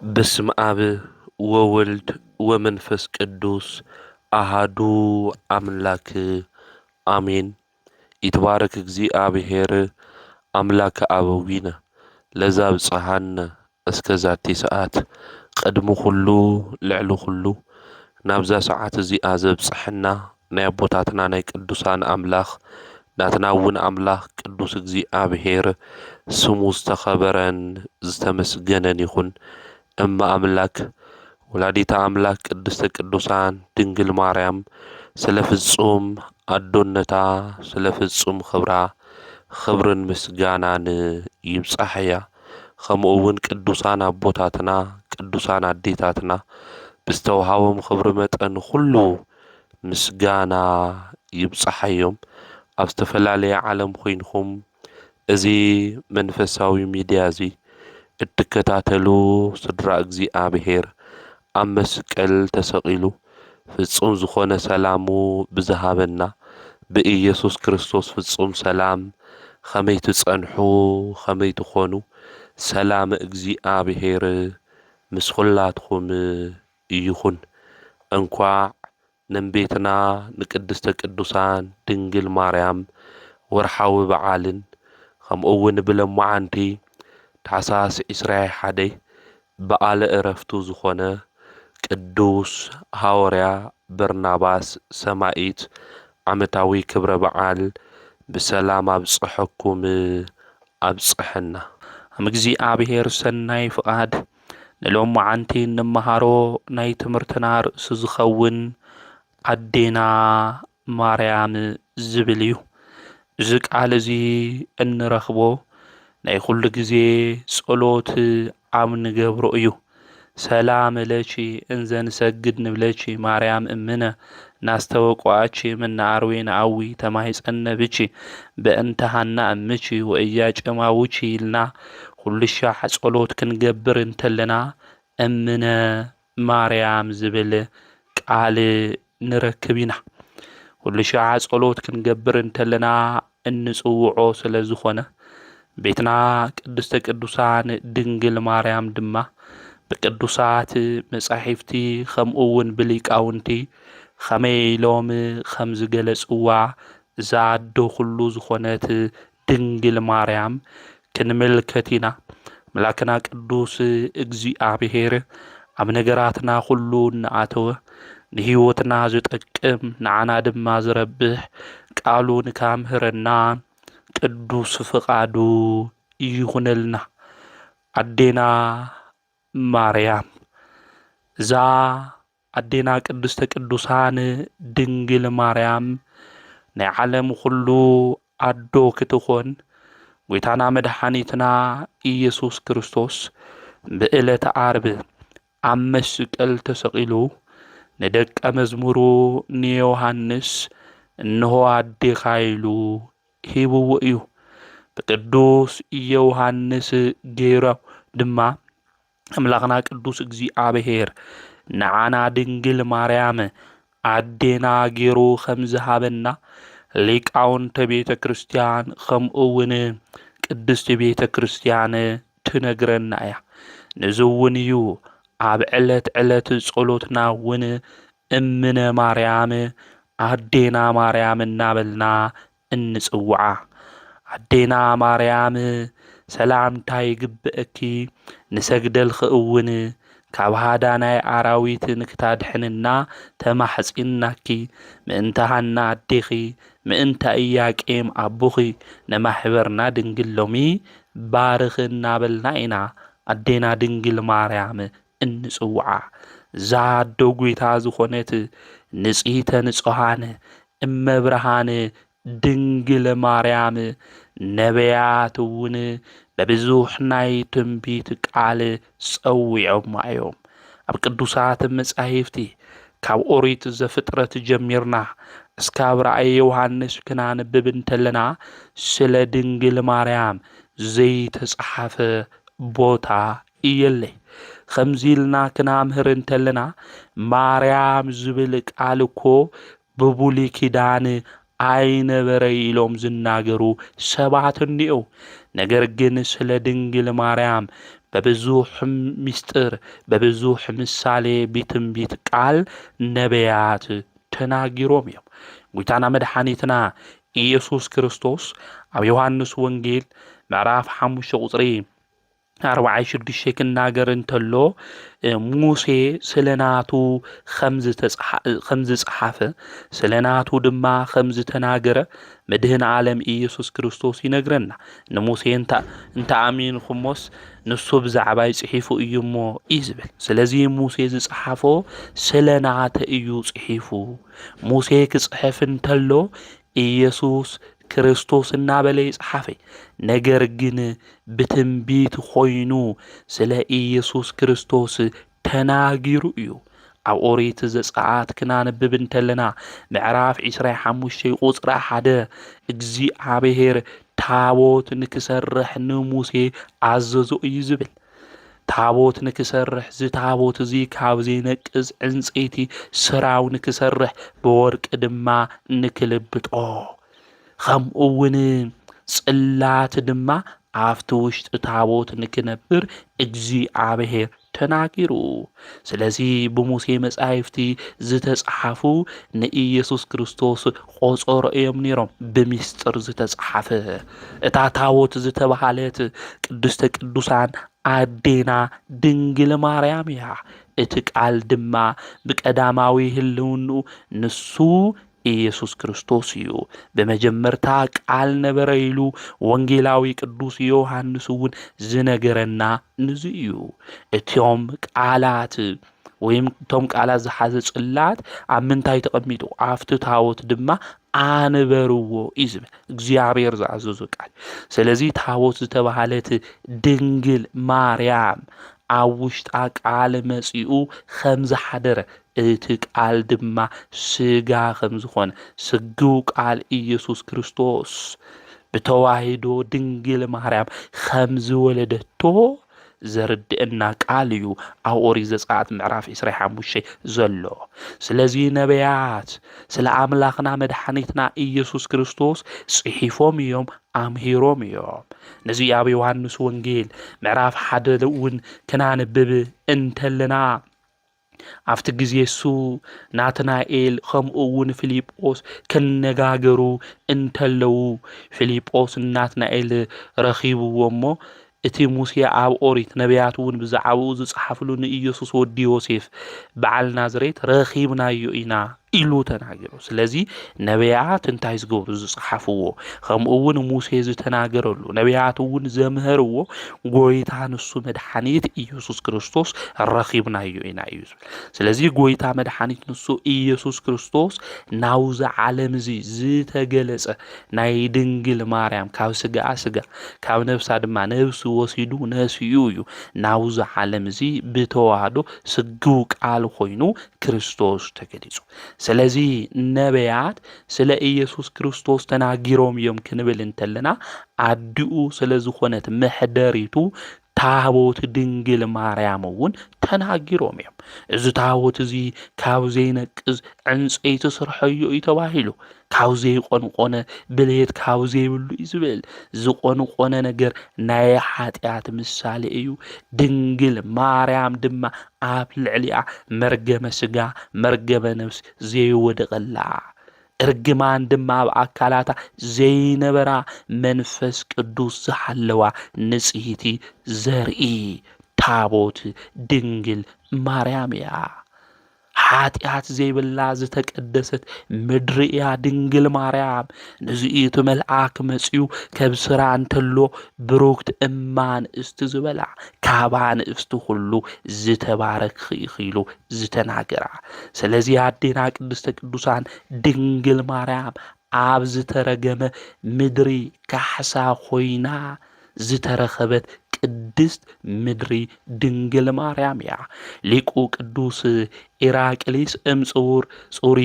በስመ አብ ወወልድ ወመንፈስ ቅዱስ አሃዱ አምላክ አሜን። ይትባረክ እግዚአብሔር አምላከ አበዊነ ለዘብጽሐነ እስከ ዛቲ ሰዓት ቅድሚ ኩሉ ልዕሊ ኩሉ ናብዛ ሰዓት እዚኣ ዘብጽሐና ናይ አቦታትና ናይ ቅዱሳን አምላኽ ናትና እውን አምላኽ ቅዱስ እግዚአብሔር ስሙ ዝተኸበረን ዝተመስገነን ይኹን። እማ አምላክ ወላዲታ አምላክ ቅድስተ ቅዱሳን ድንግል ማርያም ስለ ፍጹም አዶነታ ስለ ፍጹም ክብራ ክብርን ምስጋናን ይብጻሕያ። ከምኡ እውን ቅዱሳን አቦታትና ቅዱሳን አዴታትና ብዝተውሃቦም ክብሪ መጠን ኩሉ ምስጋና ይብጻሕዮም። ኣብ ዝተፈላለየ ዓለም ኮይንኩም እዚ መንፈሳዊ ሚድያ እዚ እትከታተሉ ስድራ እግዚአብሔር ኣብ መስቀል ተሰቂሉ ፍጹም ዝኾነ ሰላሙ ብዝሃበና ብኢየሱስ ክርስቶስ ፍጹም ሰላም ከመይ ትጸንሑ ከመይ ትኾኑ ሰላም እግዚአብሔር ምስ ኩላትኩም ይኹን። እንኳዕ ንቤትና ንቅድስተ ቅዱሳን ድንግል ማርያም ወርሓዊ በዓልን ከምኡ እውን ብለማዓንቲ ታኅሳስ 21 በዓለ ዕረፍቱ ዝኾነ ቅዱስ ሐዋርያ በርናባስ ሰማዒት ዓመታዊ ክብረ በዓል ብሰላም ኣብጽሐኩም ኣብጽሐና። ኣብ እግዚአብሔር ሰናይ ፍቓድ ንሎማዓንቲ እንመሃሮ ናይ ትምህርትና ርእሲ ዝኸውን ኣዴና ማርያም ዝብል እዩ። እዚ ቃል እዚ እንረኽቦ ናይ ኩሉ ግዜ ጸሎት ኣብ ንገብሮ እዩ። ሰላም ለኪ እንዘ ንሰግድ ንብለኪ ማርያም እምነ ናስተወቋኪ ምነ አርዌነ አዊ ተማሂፀነ ብኪ በእንተ ሃና እምኪ ወኢያጨማውኪ ኢልና ኩሉ ሻዕ ጸሎት ክንገብር እንተለና እምነ ማርያም ዝብል ቃል ንረክብ ኢና። ኩሉ ሻዕ ጸሎት ክንገብር እንተለና እንጽውዖ ስለ ዝኾነ ቤትና ቅድስተ ቅዱሳን ድንግል ማርያም ድማ ብቅዱሳት መጻሕፍቲ ከምኡ እውን ብሊቃውንቲ ከመይ ኢሎም ከም ዝገለጽዋ እዛ ኣዶ ኩሉ ዝኾነት ድንግል ማርያም ክንምልከት ኢና። አምላክና ቅዱስ እግዚአብሔር ኣብ ነገራትና ኩሉ እናኣተወ ንህይወትና ዝጠቅም ንዓና ድማ ዝረብሕ ቃሉ ንካምህረና ቅዱስ ፍቃዱ ይኹነልና። ኣዴና ማርያም እዛ ኣዴና ቅድስተ ቅዱሳን ድንግል ማርያም ናይ ዓለም ኩሉ ኣዶ ክትኾን ጎይታና መድሓኒትና ኢየሱስ ክርስቶስ ብዕለተ ዓርብ ኣብ መስቀል ተሰቂሉ ንደቀ መዝሙሩ ንዮሃንስ እንሆ ኣዴኻ ኢሉ ሂብዎ እዩ። ብቅዱስ ዮሃንስ ገይሮ ድማ አምላክና ቅዱስ እግዚአብሔር ንዓና ድንግል ማርያም ኣዴና ገይሩ ከም ዝሃበና ሊቃውንተ ቤተ ክርስቲያን ከምኡ እውን ቅድስቲ ቤተ ክርስቲያን ትነግረና እያ። ነዚ እውን እዩ ኣብ ዕለት ዕለት ጸሎትና እውን እምነ ማርያም ኣዴና ማርያም እናበልና እንጽውዓ። ኣዴና ማርያም ሰላምታ ይግብአኪ ንሰግደልኺ እውን ካብ ሃዳናይ ኣራዊት ንክታድሕንና ተማሕጺናኪ ምእንተ ሃና ኣዴኺ ምእንተ ኢያቄም ኣቦኺ ነማሕበርና ድንግል ሎሚ ባርኽ እናበልና ኢና ኣዴና ድንግል ማርያም እንጽውዓ። እዛ ኣዶ ጐይታ ዝኾነት ንጽሕተ ንጹሃን እመብርሃን ድንግል ማርያም ነቢያት እውን በብዙሕ ናይ ትንቢት ቃል ጸዊዖማ እዮም። ኣብ ቅዱሳት መጻሕፍቲ ካብ ኦሪት ዘፍጥረት ጀሚርና እስካብ ራእየ ዮሃንስ ክናንብብ እንተለና ስለ ድንግል ማርያም ዘይተጻሓፈ ቦታ የለይ። ከምዚ ኢልና ክናምህር እንተለና ማርያም ዝብል ቃል እኮ ብብሉይ ኪዳን አይነበረ ኢሎም ዝናገሩ ሰባት እንዲው። ነገር ግን ስለ ድንግል ማርያም በብዙሕ ምስጢር በብዙሕ ምሳሌ ብትንቢት ቃል ነቢያት ተናጊሮም እዮም። ጎይታና መድኃኒትና ኢየሱስ ክርስቶስ ኣብ ዮሐንስ ወንጌል ምዕራፍ 5 ቁጽሪ 46 ክናገር እንተሎ ሙሴ ስለናቱ ከምዝ ጸሓፈ ስለናቱ ድማ ከምዝ ተናገረ መድህን ዓለም ኢየሱስ ክርስቶስ ይነግረና ንሙሴ እንታ ኣሚንኩሞስ ንሱ ብዛዕባ ይጽሒፉ እዩሞ ይዝብል። ስለዚ ሙሴ ዝጸሓፎ ስለናተ እዩ ጽሒፉ። ሙሴ ክጽሕፍ እንተሎ ኢየሱስ ክርስቶስ እናበለ ይጸሓፈ። ነገር ግን ብትንቢት ኮይኑ ስለ ኢየሱስ ክርስቶስ ተናጊሩ እዩ። ኣብ ኦሪት ዘጸአት ክናንብብ እንተለና ምዕራፍ 25 ቁጽሪ 1 እግዚአብሔር ታቦት ንክሰርሕ ንሙሴ ኣዘዞ እዩ ዝብል። ታቦት ንክሰርሕ ዝታቦት እዚ ካብ ዘይነቅዝ ዕንፀይቲ ስራው ንክሰርሕ ብወርቂ ድማ ንክልብጦ ከምኡውን ጽላት ድማ ኣብቲ ውሽጢ ታቦት ንክነብር እግዚአብሔር ተናጊሩ። ስለዚ ብሙሴ መጻሕፍቲ ዝተጻሓፉ ንኢየሱስ ክርስቶስ ቆጾሮ እዮም ነይሮም ብምስጢር ዝተጻሓፈ። እታ ታቦት ዝተባሃለት ቅድስተ ቅዱሳን ኣዴና ድንግል ማርያም እያ። እቲ ቃል ድማ ብቀዳማዊ ህልውኑ ንሱ ኢየሱስ ክርስቶስ እዩ። በመጀመርታ ቃል ነበረ ኢሉ ወንጌላዊ ቅዱስ ዮሐንስ እውን ዝነገረና ንዙ እዩ። እቶም ቃላት ወይም እቶም ቃላት ዝሓዘ ጽላት ኣብ ምንታይ ተቐሚጡ ኣብቲ ታቦት ድማ ኣንበርዎ እዩ ዝብል እግዚአብሔር ዝኣዘዞ ቃል። ስለዚ ታቦት ዝተባሃለት ድንግል ማርያም ኣብ ውሽጣ ቃል መጺኡ ከም ዝሓደረ እቲ ቃል ድማ ስጋ ከም ዝኾነ ስግው ቃል ኢየሱስ ክርስቶስ ብተዋሂዶ ድንግል ማርያም ከም ዝወለደቶ ዘርድአና ቃል እዩ ኣብ ኦሪት ዘጸአት ምዕራፍ 25 ዘሎ። ስለዚ ነቢያት ስለ ኣምላኽና መድኃኒትና ኢየሱስ ክርስቶስ ጽሒፎም እዮም ኣምሂሮም እዮም። ነዚ ኣብ ዮሐንስ ወንጌል ምዕራፍ 1 እውን ክናንብብ እንተለና ኣብቲ ግዜ እሱ ናትናኤል ከምኡውን ፊልጶስ ክነጋገሩ እንተለዉ ፊልጶስ ናትናኤል ረኺብዎ እሞ እቲ ሙሴ ኣብ ኦሪት ነቢያት እውን ብዛዕባኡ ዝጸሓፍሉ ንኢየሱስ ወዲ ዮሴፍ በዓል ናዝሬት ረኺብናዮ ኢና ኢሉ ተናገሩ። ስለዚ ነቢያት እንታይ ዝገብሩ ዝጸሓፍዎ ከምኡውን ሙሴ ዝተናገረሉ ነቢያት እውን ዘምህርዎ ጎይታ ንሱ መድኃኒት ኢየሱስ ክርስቶስ ረኺብናዮ ኢና እዩ። ስለዚ ጎይታ መድኃኒት ንሱ ኢየሱስ ክርስቶስ ናውዚ ዓለም እዚ ዝተገለጸ ናይ ድንግል ማርያም ካብ ስጋ ስጋ ካብ ነፍሳ ድማ ነፍሲ ወሲዱ ነስዩ እዩ ናውዚ ዓለም እዚ ብተዋህዶ ስግው ቃል ኮይኑ ክርስቶስ ተገሊጹ። ስለዚ ነቢያት ስለ ኢየሱስ ክርስቶስ ተናጊሮም እዮም ክንብል እንተለና ኣዲኡ ስለ ዝኾነት ምሕደሪቱ ታቦት ድንግል ማርያም እውን ተናጊሮም እዮም። እዚ ታቦት እዚ ካብ ዘይነቅዝ ዕንፀይቲ ስርሐዮ እዩ ተባሂሉ ካብ ዘይቆንቆነ ብልየት ካብ ዘይብሉ እዩ ዝብል ዝቆንቆነ ነገር ናይ ኃጢአት ምሳሌ እዩ። ድንግል ማርያም ድማ ኣብ ልዕሊኣ መርገመ ስጋ መርገመ ነፍስ ዘይወደቐላ እርግማን ድማ ኣብ ኣካላታ ዘይነበራ መንፈስ ቅዱስ ዝሓለዋ ንጽሕቲ ዘርኢ ታቦት ድንግል ማርያም እያ። ኃጢአት ዘይብላ ዝተቀደሰት ምድሪ እያ ድንግል ማርያም። ንዝኢቱ መልአክ መጺኡ ከብስራ እንተሎ ብሩክት እማንእስቲ ዝበላ ካባ ንእስቲ ሁሉ ዝተባረክ ኢሉ ዝተናገራ። ስለዚ ኣዴና ቅድስተ ቅዱሳን ድንግል ማርያም ኣብ ዝተረገመ ምድሪ ካሕሳ ኮይና ዝተረኸበት ቅድስት ምድሪ ድንግል ማርያም እያ። ሊቁ ቅዱስ ኢራቅሊስ እምጽውር ጹሪ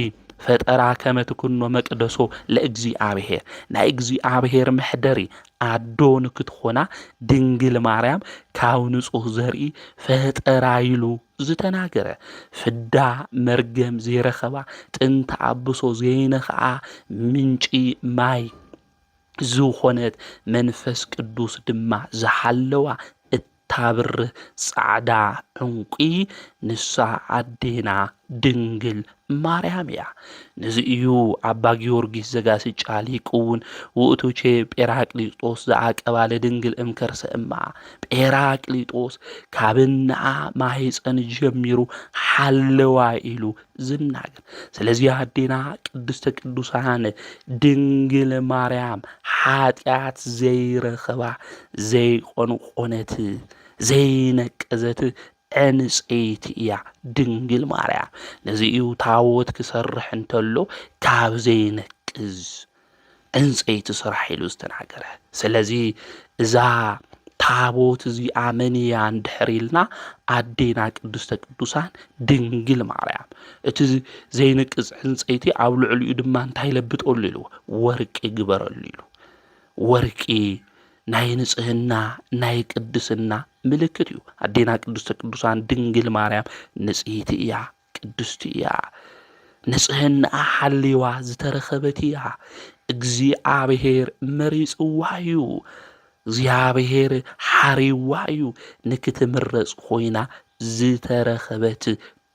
ፈጠራ ከመ ትኩኖ መቅደሶ ለእግዚአብሔር ናይ እግዚአብሔር ምሕደሪ ኣዶ ንክትኾና ድንግል ማርያም ካብ ንጹህ ዘርኢ ፈጠራ ኢሉ ዝተናገረ ፍዳ መርገም ዘይረኸባ ጥንተ ኣብሶ ዘይነኽዓ ምንጪ ማይ ዝኾነት መንፈስ ቅዱስ ድማ ዝሓለዋ ታብር ጻዕዳ ዕንቂ ንሳ ኣዴና ድንግል ማርያም እያ። ነዚ እዩ ኣባ ጊዮርጊስ ዘጋስጫ ሊቅ እውን ውእቱቼ ጴራቅሊጦስ ዝዓቀባለ ድንግል እምከርሰ እማ ጴራቅሊጦስ ካብናኣ ማህፀን ጀሚሩ ሓለዋ ኢሉ ዝናገር። ስለዚ ኣዴና ቅድስተ ቅዱሳን ድንግል ማርያም ሓጢአት ዘይረኸባ ዘይቆንቆነት ዘይነቀዘት ዕንፀይቲ እያ ድንግል ማርያም። ነዚ እዩ ታቦት ክሰርሕ እንተሎ ካብ ዘይነቅዝ ዕንፀይቲ ስራሕ ኢሉ ዝተናገረ። ስለዚ እዛ ታቦት እዚኣ መን እያ እንድሕር ኢልና ኣዴና ቅድስተ ቅዱሳን ድንግል ማርያም። እቲ ዘይንቅዝ ዕንፀይቲ ኣብ ልዕሊኡ ድማ እንታይ ለብጠሉ ኢሉ ወርቂ ግበረሉ ኢሉ። ወርቂ ናይ ንጽህና ናይ ቅድስና ምልክት እዩ። ኣዴና ቅድስተ ቅዱሳን ድንግል ማርያም ንጽሕቲ እያ፣ ቅድስቲ እያ፣ ንጽህናኣ ሓልዋ ዝተረኸበት እያ። እግዚአብሔር መሪጽዋ እዩ፣ እግዚአብሔር ሓሪዋ እዩ፣ ንክትምረጽ ኮይና ዝተረኸበት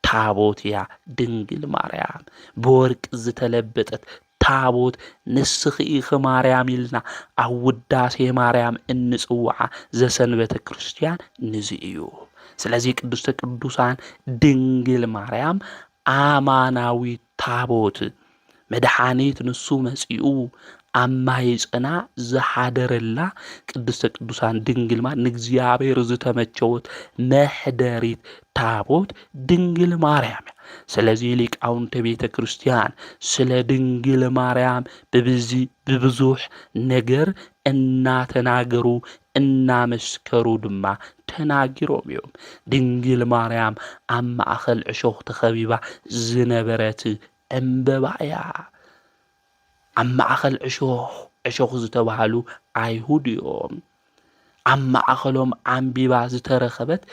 ታቦት እያ ድንግል ማርያም። ብወርቂ ዝተለበጠት ታቦት ንስኺ ኢኺ ማርያም ኢልና ኣብ ውዳሴ ማርያም እንጽውዓ ዘሰንበተ ክርስቲያን ንዚ እዩ። ስለዚ ቅድስተ ቅዱሳን ድንግል ማርያም ኣማናዊ ታቦት መድኃኒት ንሱ መጺኡ ኣብ ማህፀና ዝሓደረላ ቅድስተ ቅዱሳን ድንግል ማርያም ንእግዚአብሔር ዝተመቸወት መሕደሪት ታቦት ድንግል ማርያም። ስለዚ ሊቃውንተ ቤተ ክርስቲያን ስለ ድንግል ማርያም ብብዙሕ ነገር እናተናገሩ እናመስከሩ ድማ ተናጊሮም እዮም። ድንግል ማርያም ኣብ ማእኸል ዕሾኽ ተኸቢባ ዝነበረት ዕምበባ እያ። ኣብ ማእኸል ዕሾኽ ዝተባሃሉ ኣይሁድ እዮም። ኣብ ማእኸሎም ዓንቢባ ዝተረኸበት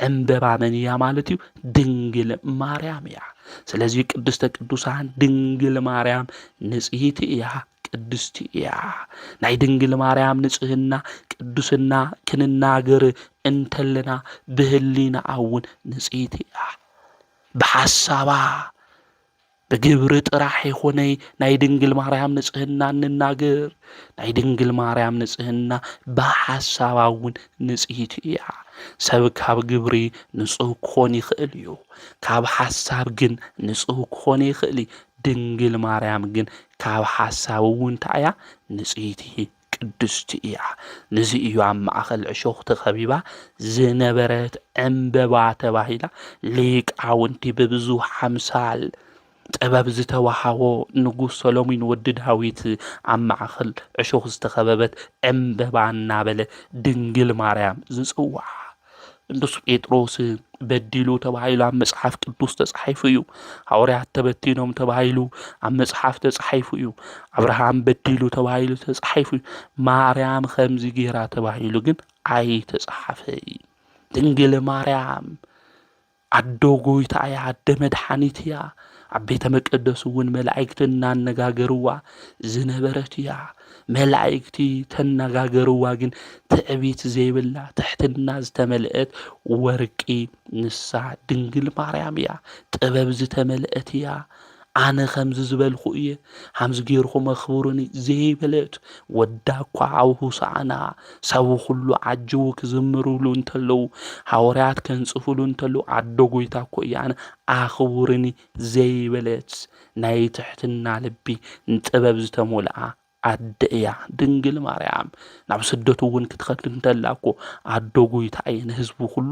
ዕምበባ መን እያ ማለት እዩ? ድንግል ማርያም እያ። ስለዚ ቅድስተ ቅዱሳን ድንግል ማርያም ንጽሕቲ እያ፣ ቅድስቲ እያ። ናይ ድንግል ማርያም ንጽህና ቅዱስና ክንናገር እንተለና ብህሊና እውን ንጽሕቲ እያ። ብሓሳባ ብግብሪ ጥራሕ ይኾነይ ናይ ድንግል ማርያም ንጽህና እንናገር። ናይ ድንግል ማርያም ንጽህና ብሓሳባ እውን ንጽሕቲ እያ። ሰብ ካብ ግብሪ ንጹህ ክኾን ይኽእል እዩ፣ ካብ ሓሳብ ግን ንጹህ ክኾን ይኽእል። ድንግል ማርያም ግን ካብ ሓሳብ እውን እንታይ እያ? ንጽሕቲ ቅድስቲ እያ። ነዚ እዩ ኣብ ማእኸል ዕሾኽ ተኸቢባ ዝነበረት ዕምበባ ተባሂላ ሊቃውንቲ ብብዙሕ ኣምሳል ጥበብ ዝተዋሃቦ ንጉስ ሰሎሞን ወዲ ዳዊት ኣብ ማእኸል ዕሾኽ ዝተኸበበት ዕምበባ እናበለ ድንግል ማርያም ዝጽዋዕ። ቅዱስ ጴጥሮስ በዲሉ ተባሂሉ ኣብ መጽሓፍ ቅዱስ ተጻሒፉ እዩ። ሐዋርያት ተበቲኖም ተባሂሉ ኣብ መጽሓፍ ተጻሒፉ እዩ። አብርሃም በዲሉ ተባሂሉ ተጻሒፉ እዩ። ማርያም ከምዚ ጌራ ተባሂሉ ግን ኣይተጻሓፈይ። ድንግል ማርያም ኣዶ ጎይታ እያ፣ ኣደ መድኃኒት እያ። ኣብ ቤተ መቅደስ እውን መላእክቲ እናነጋገርዋ ዝነበረት እያ። መላእክቲ ተነጋገርዋ ግን ትዕቢት ዘይብላ ትሕትና ዝተመልአት ወርቂ ንሳ ድንግል ማርያም እያ። ጥበብ ዝተመልአት እያ። ኣነ ከምዚ ዝበልኹ እየ ከምዚ ጌርኹም ኣኽብሩኒ ዘይበለት ወዳ እኳ ኣብ ሆሳዕና ሰብ ኩሉ ዓጅቡ ክዝምሩሉ እንተለዉ ሐዋርያት ከንጽፉሉ እንተለዉ ኣዶ ጎይታ እኮ እያ ኣነ ኣኽብሩኒ ዘይበለት ናይ ትሕትና ልቢ ጥበብ ዝተሞልአ ኣደ እያ ድንግል ማርያም። ናብ ስደቱ እውን ክትኸድ እንተላ እኮ ኣዶ ጎይታ እየ ንህዝቡ ኩሉ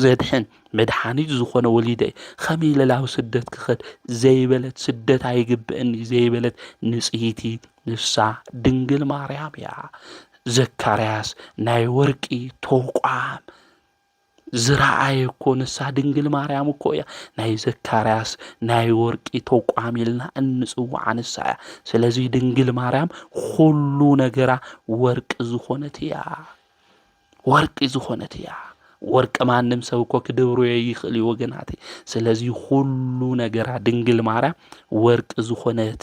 ዘድሕን መድኃኒት ዝኾነ ወሊደ ከመይ ኢለ ናብ ስደት ክኸድ ዘይበለት ስደት ኣይግብአኒ ዘይበለት ንጽሕቲ ንሳ ድንግል ማርያም እያ። ዘካርያስ ናይ ወርቂ ተቋም ዝረአየ እኮ ንሳ ድንግል ማርያም እኮ እያ። ናይ ዘካርያስ ናይ ወርቂ ተቋም ኢልና እንጽዋዓ ንሳ እያ። ስለዚ ድንግል ማርያም ኩሉ ነገራ ወርቂ ዝኾነት እያ፣ ወርቂ ዝኾነት እያ። ወርቂ ማንም ሰብ እኮ ክድብሮ ይኽእል ወገናት። ስለዚ ኩሉ ነገራ ድንግል ማርያም ወርቂ ዝኾነት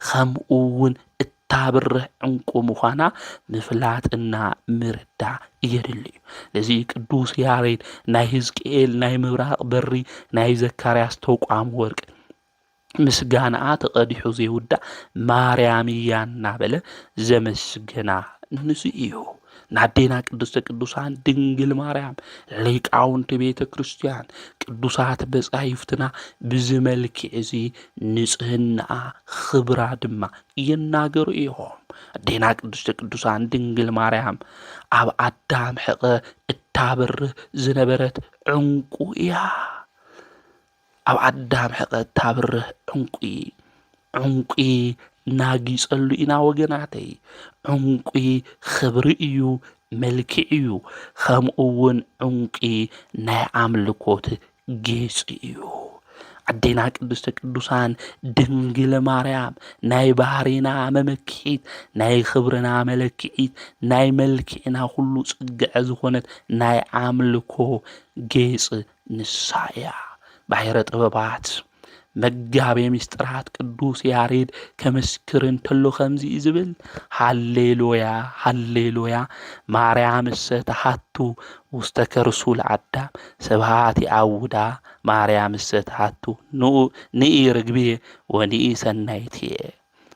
ከምኡ እውን እታብርህ ዕንቁ ምዃና ምፍላጥና ምርዳእ የድሊ እዩ። ለዚ ቅዱስ ያሬድ ናይ ሕዝቅኤል ናይ ምብራቕ በሪ ናይ ዘካርያስ ተቋም ወርቂ ምስጋናኣ ተቐዲሑ ዘይውዳእ ማርያም እያ እናበለ ዘመስገና ንሱ እዩ። ናዴና ቅድስተ ቅዱሳን ድንግል ማርያም ሊቃውንቲ ቤተ ክርስቲያን ቅዱሳት በጻሕፍትና ብዝመልክዕ እዚ ንጽህናኣ ክብራ ድማ ይናገሩ እዮም። አዴና ቅድስተ ቅዱሳን ድንግል ማርያም ኣብ ኣዳም ሕቐ እታበርህ ዝነበረት ዕንቁ እያ። ኣብ ኣዳም ሕቐ እታበርህ ዕንቁ ናጊጸሉ ኢና ወገናተይ። ዕንቁ ክብሪ እዩ፣ መልክዕ እዩ። ከምኡውን ዕንቁ ናይ ኣምልኮት ጌጽ እዩ። አዴና ቅድስተ ቅዱሳን ድንግል ማርያም ናይ ባህሪና መመክዒት፣ ናይ ክብርና መለክዒት፣ ናይ መልክዕና ሁሉ ጽግዕ ዝኾነት ናይ ኣምልኮ ጌጽ ንሳ እያ። ባሕረ ጥበባት መጋቤ ምስጢራት ቅዱስ ያሬድ ከመስክር እንተሎ ከምዚ ዝብል ሃሌሉያ ሃሌሉያ ማርያም እሰተሃቱ ውስተ ከርሱ ለአዳም ስብሃት ይአውዳ ማርያም እሰተሃቱ ንኢ ርግብየ ወንኢ ሰናይትየ።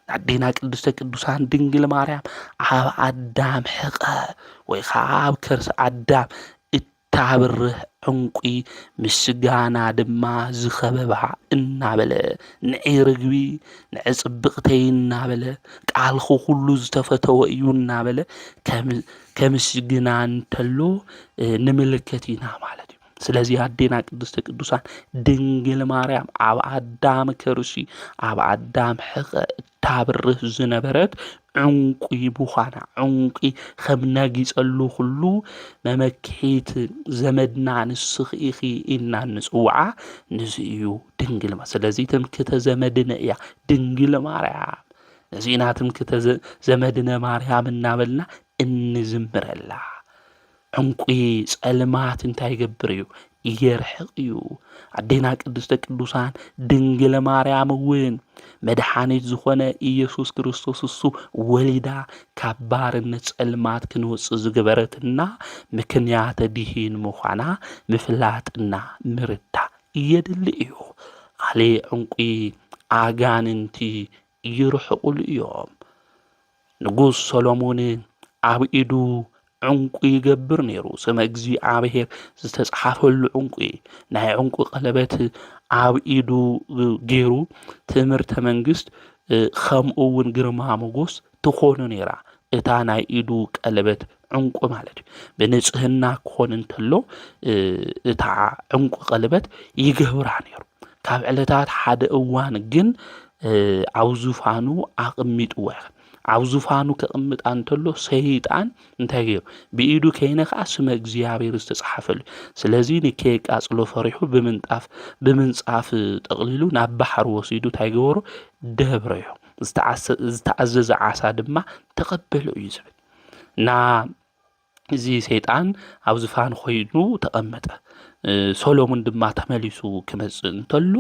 አዴና ቅድስተ ቅዱሳን ድንግል ማርያም ኣብ ኣዳም ሕቐ ወይ ከዓ ኣብ ከርሲ ኣዳም እታብርህ ዕንቁ ምስጋና ድማ ዝኸበባ እናበለ ንዒ ርግቢ ንዒ ጽብቕተይ እናበለ ቃልኹ ሁሉ ዝተፈተወ እዩ እናበለ ከምስግና እንተሎ ንምልከት ኢና ማለት እዩ። ስለዚ አዴና ቅድስተ ቅዱሳን ድንግል ማርያም ኣብ ኣዳም ከርሲ ኣብ ኣዳም ሕቐ እታብርህ ዝነበረት ዕንቁ ምዃና ዕንቁ ከም ነጊጸሉ ሁሉ መመክሒት ዘመድና ንስኺ ኢኺ ኢልና ንጽውዓ ንዚ እዩ ድንግል። ስለዚ ትምክህተ ዘመድነ እያ ድንግል ማርያም። እዚ ኢና ትምክህተ ዘመድነ ማርያም እናበልና እንዝምረላ። ዕንቁ ጸልማት እንታይ ይገብር እዩ? የርሕቕ እዩ። አዴና ቅድስተ ቅዱሳን ድንግል ማርያም እውን መድኃኒት ዝኾነ ኢየሱስ ክርስቶስ እሱ ወሊዳ ካብ ባርነት ጸልማት ክንወፅእ ዝገበረትና ምክንያተ ድኂን ምዃና ምፍላጥና ምርዳእ የድሊ እዩ። ካሊእ ዕንቁ ኣጋንንቲ ይርሕቑሉ እዮም። ንጉስ ሰሎሞን ኣብ ኢዱ ዕንቁ ይገብር ነይሩ። ስመ እግዚአብሔር ዝተጻሕፈሉ ዕንቁ ናይ ዕንቁ ቀለበት ኣብ ኢዱ ገይሩ ትምህርተ መንግስት ከምኡውን ግርማ ሞገስ ትኾኑ ነይራ እታ ናይ ኢዱ ቀለበት ዕንቁ ማለት እዩ። ብንጽህና ክኾን እንተሎ እታ ዕንቁ ቀለበት ይገብራ ነይሩ። ካብ ዕለታት ሓደ እዋን ግን ኣብ ዙፋኑ ኣቕሚጥዋ ኣብ ዙፋኑ ከቕምጣ እንተሎ ሰይጣን እንታይ ገይሩ? ብኢዱ ከይነኸዓ ስመ እግዚአብሔር ዝተጻሕፈሉ። ስለዚ ንከይቃጽሎ ፈሪሑ ብምንጻፍ ጠቕሊሉ ናብ ባሕሪ ወሲዱ እንታይ ገበሮ? ደብረዮ። ዝተኣዘዘ ዓሳ ድማ ተቐበሎ እዩ ዝብል እና እዚ ሰይጣን ኣብ ዙፋኑ ኾይኑ ተቐመጠ። ሰሎሞን ድማ ተመሊሱ ክመጽእ እንተሎ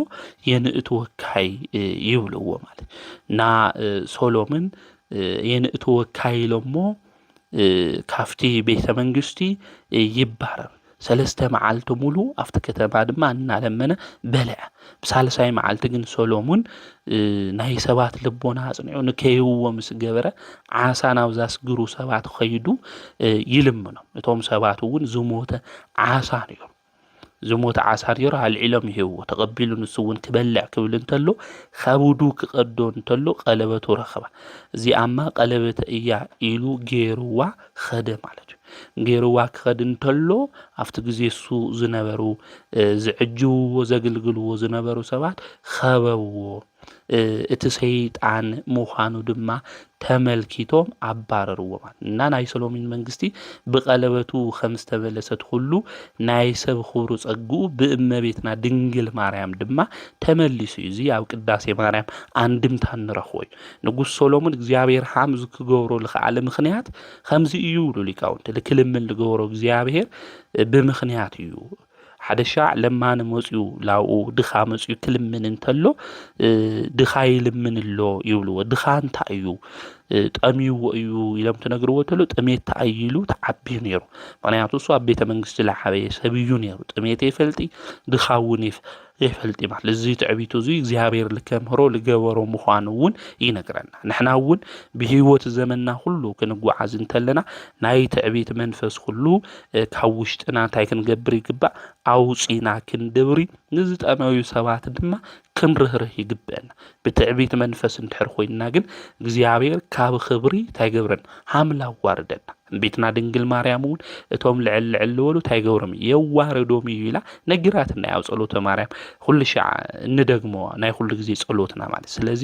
የንእቱ ወካይ ይብልዎ ማለት እና ሰሎሞን የንእቱ ወካይ ኢሎሞ ካፍቲ ቤተ መንግስቲ ይባረር። 3 መዓልቲ ሙሉ ኣብቲ ከተማ ድማ እናለመነ በልዐ። ብሳልሳይ መዓልቲ ግን ሰሎሞን ናይ ሰባት ልቦና ኣጽኒዑ ንከይህዎ ምስ ገበረ ዓሳ ናብ ዘስግሩ ሰባት ኸይዱ ይልምኖም። እቶም ሰባት እውን ዝሞተ ዓሳ ነይሩ። ዝሞተ ዓሳ ነይሩ ኣልዒሎም ይህብዎ። ተቐቢሉ ንሱ እውን ክበልዕ ክብል እንተሎ ከብዱ ክቐዶ እንተሎ ቀለበቱ ረኸባ። እዚኣማ ቀለበተ እያ ኢሉ ገይሩዋ ኸደ ማለት እዩ። ገይሩዋ ክኸድ እንተሎ ኣብቲ ግዜ እሱ ዝነበሩ ዝዕጅብዎ ዘገልግልዎ ዝነበሩ ሰባት ኸበብዎ። እቲ ሰይጣን ምዃኑ ድማ ተመልኪቶም ኣባረርዎ ማለት እና ናይ ሰሎሞን መንግስቲ ብቐለበቱ ከም ዝተመለሰት ሁሉ ናይ ሰብ ክብሩ ጸጉኡ ብእመቤትና ድንግል ማርያም ድማ ተመሊሱ እዩ። እዚ ኣብ ቅዳሴ ማርያም አንድምታ ንረኽቦ እዩ። ንጉስ ሰሎሞን እግዚአብሔር ሓምዚ ክገብሮ ዝኸኣለ ምኽንያት ከምዚ እዩ ይብሉ ሊቃውንቲ። ልክልምን ዝገብሮ እግዚአብሔር ብምኽንያት እዩ። ሓደ ሻዕ ለማነ መጽኡ ላብኡ ድኻ መጽኡ ክልምን እንተሎ ድኻ ይልምን ኣሎ ይብልዎ። ድኻ እንታይ እዩ? ጠሚው እዩ ኢሎም ትነግርዎ ተሎ ጥሜት ተኣይሉ ተዓቢ ነይሩ ምክንያቱ እሱ ኣብ ቤተ መንግስቲ ዝዓበየ ሰብ እዩ ነይሩ ጥሜት ይፈልጢ ድኻውን ይፈልጢ ማለት እዚ ትዕቢቱ እዚ እግዚአብሔር ልከምህሮ ልገበሮ ምዃኑ እውን ይነግረና ንሕና እውን ብህይወት ዘመንና ሁሉ ክንጓዓዝ እንተለና ናይ ትዕቢት መንፈስ ሁሉ ካብ ውሽጥና እንታይ ክንገብር ይግባእ ኣውፂና ክንድብሪ ንዝጠመዩ ሰባት ድማ ክንርህርህ ይግበአና ብትዕቢት መንፈስ እንድሕር ኮይንና ግን እግዚአብሔር ካብ ክብሪ ታይገብረን ሓምላ ዋርደና ቤትና ድንግል ማርያም እውን እቶም ልዕል ዝበሉ ታይገብሮም የዋርዶም እዩ ኢላ ነግራትና ያው ጸሎተ ማርያም ኩሉ ሻዕ እንደግሞ ናይ ኩሉ ግዜ ጸሎትና ማለት ስለዚ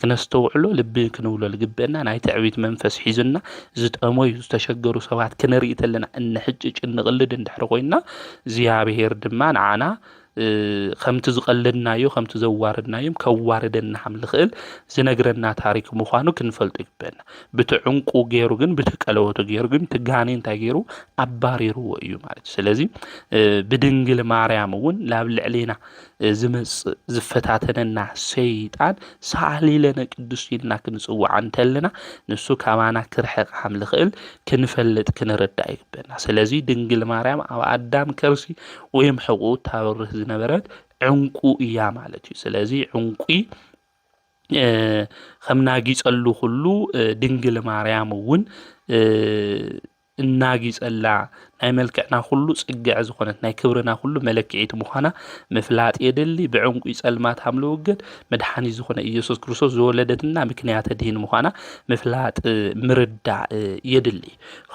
ክነስተውዕሎ ልብ ክንውሎ ልግበአና ናይ ትዕቢት መንፈስ ሒዝና ዝጠመዩ ዝተሸገሩ ሰባት ክንርኢ ተለና እንሕጭጭ እንቅልድ እንድሕር ኮይንና እግዚአብሔር ድማ ንዓና ከምቲ ዝቀልድናዮ ከምቲ ዘዋርድናዮም ከዋርደና ሓምል ክእል ዝነግረና ታሪክ ምዃኑ ክንፈልጥ ይግበአና ብትዕንቁ ገይሩ ግን ብትቀለወቱ ገይሩ ግን ትጋኔ እንታይ ገይሩ ኣባሪርዎ እዩ ማለት ስለዚ ብድንግል ማርያም እውን ላብ ልዕሌና ዝመጽእ ዝፈታተነና ሰይጣን ሳሊለነ ቅዱስ ኢልና ክንጽዋዕ እንተለና ንሱ ካባና ክርሕቕ ሓምል ክእል ክንፈልጥ ክንርዳእ ይግበአና ስለዚ ድንግል ማርያም ኣብ ኣዳም ከርሲ ወይም ሕቁ ታበርህ ዝነበረት ዕንቁ እያ ማለት እዩ ስለዚ ዕንቁ ከምናጊጸሉ ሁሉ ድንግል ማርያም እውን እናጊጸላ ናይ መልክዕና ሁሉ ጽግዕ ዝኾነት ናይ ክብርና ሁሉ መለክዒት ምዃና ምፍላጥ የደሊ ብዕንቁ ጸልማት ሓምለ ወገድ መድሓኒ ዝኾነ ኢየሱስ ክርስቶስ ዝወለደትና ምክንያት ድህን ምዃና ምፍላጥ ምርዳእ የደሊ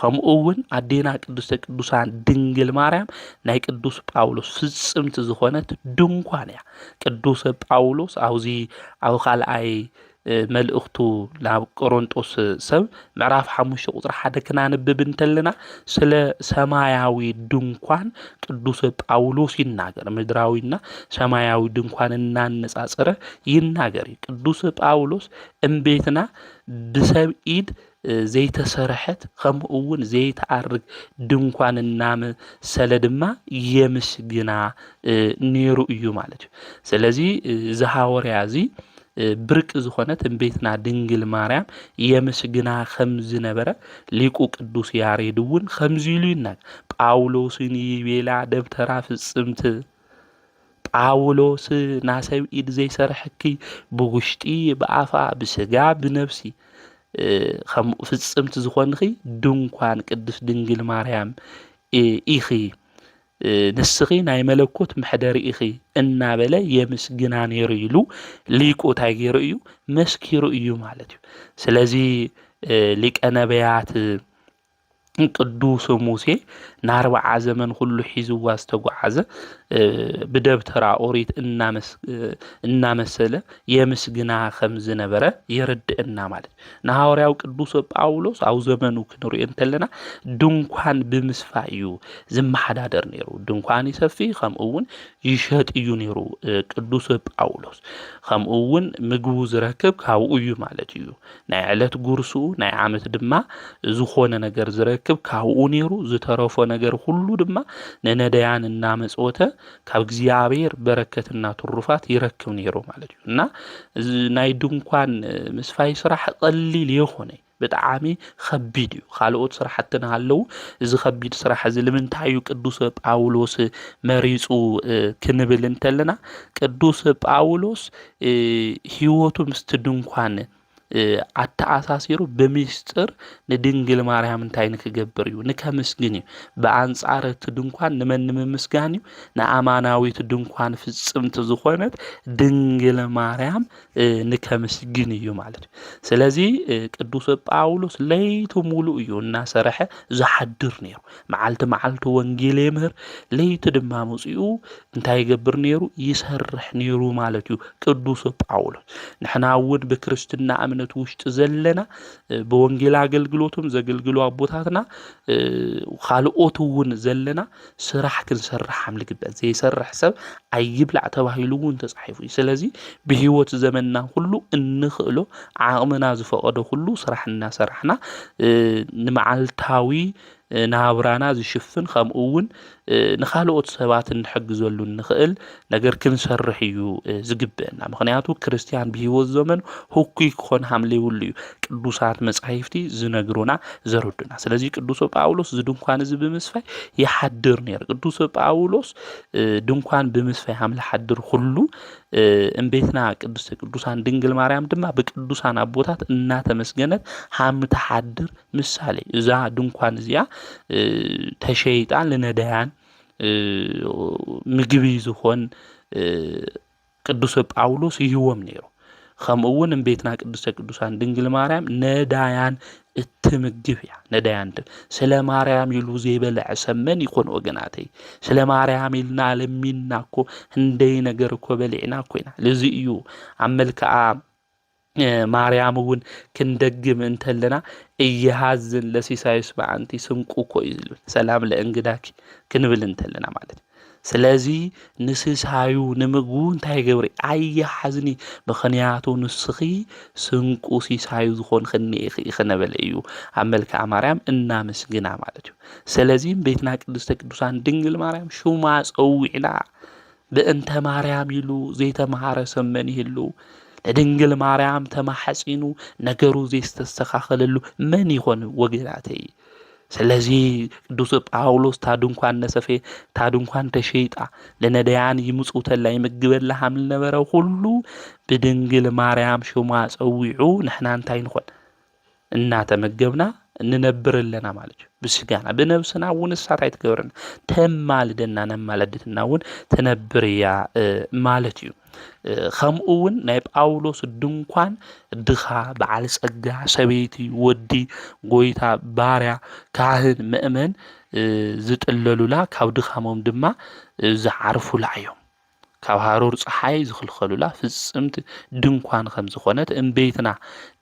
ከምኡ እውን ኣዴና ቅድስተ ቅዱሳን ድንግል ማርያም ናይ ቅዱስ ጳውሎስ ፍጽምቲ ዝኾነት ድንኳን እያ ቅዱስ ጳውሎስ ኣብዚ ኣብ ካልኣይ መልእኽቱ ናብ ቆሮንጦስ ሰብ ምዕራፍ 5 ቁጥር 1 ክናንብብ እንተለና ስለ ሰማያዊ ድንኳን ቅዱስ ጳውሎስ ይናገር ምድራዊና ሰማያዊ ድንኳን እናነጻጸረ ይናገር ቅዱስ ጳውሎስ እምቤትና ብሰብ ኢድ ዘይተሰርሐት ከምኡ እውን ዘይተዓርግ ድንኳን እናመሰለ ድማ የምስግና ነይሩ እዩ ማለት እዩ ስለዚ ዝሃወርያ እዚ ብርቅ ዝኾነት እምቤትና ድንግል ማርያም የምስግና ከምዝ ነበረ ሊቁ ቅዱስ ያሬድ እውን ከምዚ ኢሉ ይናገር ጳውሎስን ይቤላ ደብተራ ፍጽምት ጳውሎስ ናሰብ ኢድ ዘይሰርሐኪ ብውሽጢ ብኣፋ ብስጋ ብነፍሲ ከም ፍጽምት ዝኾንኺ ድንኳን ቅዱስ ድንግል ማርያም ኢኺ ንስኺ ናይ መለኮት ምሕደሪ ኢኺ እናበለ የምስግና ነይሩ ኢሉ ሊቁ ታይ ገይሩ እዩ መስኪሩ እዩ ማለት እዩ ስለዚ ሊቀ ነቢያት ቅዱስ ሙሴ ና40 ዘመን ሁሉ ሒዝዋ ዝተጓዓዘ ብደብተራ ኦሪት እናመሰለ የምስግና ከምዝ ነበረ ይርድእና ማለት ናሐዋርያው ቅዱስ ጳውሎስ ኣብ ዘመኑ ክንሪኦ እንተለና ድንኳን ብምስፋ እዩ ዝመሓዳደር ነይሩ ድንኳን ይሰፊ ከምኡውን ይሸጥ እዩ ነይሩ ቅዱስ ጳውሎስ ከምኡውን ምግቡ ዝረክብ ካብኡ እዩ ማለት እዩ ናይ ዕለት ጉርሱ ናይ ዓመት ድማ ዝኾነ ነገር ዝረክብ ካብኡ ነይሩ ዝተረፈ ነገር ሁሉ ድማ ነነዳያን እናመጽወተ ካብ እግዚአብሔር በረከትና ትሩፋት ይረክብ ነይሩ ማለት እዩ እና ናይ ድንኳን ምስፋይ ስራሕ ቀሊል ይኾነ ብጣዕሚ ከቢድ እዩ ካልኦት ስራሕትና ኣለው እዚ ከቢድ ስራሕ እዚ ንምንታይ ቅዱስ ጳውሎስ መሪጹ ክንብል እንተለና ቅዱስ ጳውሎስ ህይወቱ ምስቲ ድንኳን ኣተኣሳሲሩ በሚስጥር ንድንግል ማርያም እንታይ ንክገብር እዩ ንከመስግን እዩ በአንጻር እቲ ድንኳን ንመን ንምስጋን እዩ ንኣማናዊት ድንኳን ፍጽምቲ ዝኾነት ድንግል ማርያም ንከመስግን እዩ ማለት እዩ ስለዚ ቅዱስ ጳውሎስ ለይቱ ሙሉእ እዩ እናሰርሐ ዝሓድር ነይሩ መዓልቲ ወንጌል የምህር ለይቱ ድማ መጽኡ እንታይ ይገብር ነይሩ ይሰርሕ ነይሩ ማለት እዩ ቅዱስ ጳውሎስ ንሕና እውን በክርስትና እምነት ውሽጥ ዘለና በወንጌል አገልግሎቱም ዘገልግሉ አቦታትና ካልኦት እውን ዘለና ስራሕ ክንሰርሕ አምልግበት ዘይሰርሕ ሰብ አይብላዕ ተባሂሉ እውን ተጻሒፉ ስለዚ በህይወት ዘመንና ሁሉ እንኽእሎ ዓቕምና ዝፈቀደ ሁሉ ስራሕና ሰራሕና ንመዓልታዊ ናብራና ዝሽፍን ከምኡውን ንኻልኦት ሰባት እንሕግዘሉ ንኽእል ነገር ክንሰርሕ እዩ ዝግብአና ምክንያቱ ክርስቲያን ብሂወት ዘመን ህኩይ ክኾን ሃምለይብሉ እዩ ቅዱሳት መጻሕፍቲ ዝነግሩና ዘረዱና ስለዚ ቅዱስ ጳውሎስ ዝድንኳን እዚ ብምስፋይ ይሓድር ነይሩ ቅዱስ ጳውሎስ ድንኳን ብምስፋይ ሃምለ ሓድር ሁሉ እምቤትና ቅዱሳን ድንግል ማርያም ድማ በቅዱሳን አቦታት እናተመስገነት ሃም ተሓድር ምሳሌ እዛ ድንኳን እዚያ ተሸይጣን ለነዳያን ምግቢ ዝሆን ቅዱስ ጳውሎስ ይህዎም ነይሩ ከምኡውን እምቤትና ቅዱሳን ድንግል ማርያም ነዳያን እትምግብያ ነዳያን ስለ ማርያም ይሉ ዘይበልዕ ሰመን ይኮን ወገናተይ ስለ ማርያም ይልና ለሚናኮ እንደይ ነገር እኮ በልዕና ኮይና ለዚ እዩ አመልከዓ ማርያምን ክንደግም እንተለና እየሃዝን ለሲሳይስ በአንቲ ስንቁ ኮይዝሉ ሰላም ለእንግዳኪ ክንብል እንተለና ማለት ስለዚ ንስሳዩ ንምጉ እንታይ ገብሪ አየሃዝኒ ምኽንያቱ ንስኺ ስንቁ ሲሳዩ ዝኾን ክነበለ እዩ አመልክዓ ማርያም እናመስግና ማለት እዩ ስለዚ ቤትና ቅዱሳን ድንግል ማርያም ሹማ ጸውዕና በእንተ ማርያም ይሉ ዘይተማሃረ ሰመን ይህሉ ለድንግል ማርያም ተማሐጺኑ ነገሩ ዘይስተስተኻኸለሉ መን ይሆን ወገናተይ ስለዚ ቅዱስ ጳውሎስ ታድንኳን ነሰፌ ታድንኳን ተሸይጣ ለነዳያን ይምጹተላ ይምግበላ ሃምል ነበረው ሁሉ በድንግል ማርያም ሹማ ጸውዑ ንሕና እንታይ ንኾን እናተመገብና እንነብርለና ማለት እዩ ብስጋና በነብስና ወንሳት አይትገብርና ተማልደና ነማለድትና ወን ተነብርያ ማለት እዩ ከምኡውን ናይ ጳውሎስ ድንኳን ድኻ በዓል ጸጋ ሰበይቲ ወዲ ጎይታ ባርያ ካህን ምእመን ዝጥለሉላ ካብ ድኻሞም ድማ ዝዓርፉላ እዮም ካብ ሃሩር ፀሓይ ዝኽልኸሉላ ፍጽምት ድንኳን ከም ዝኾነት እምቤትና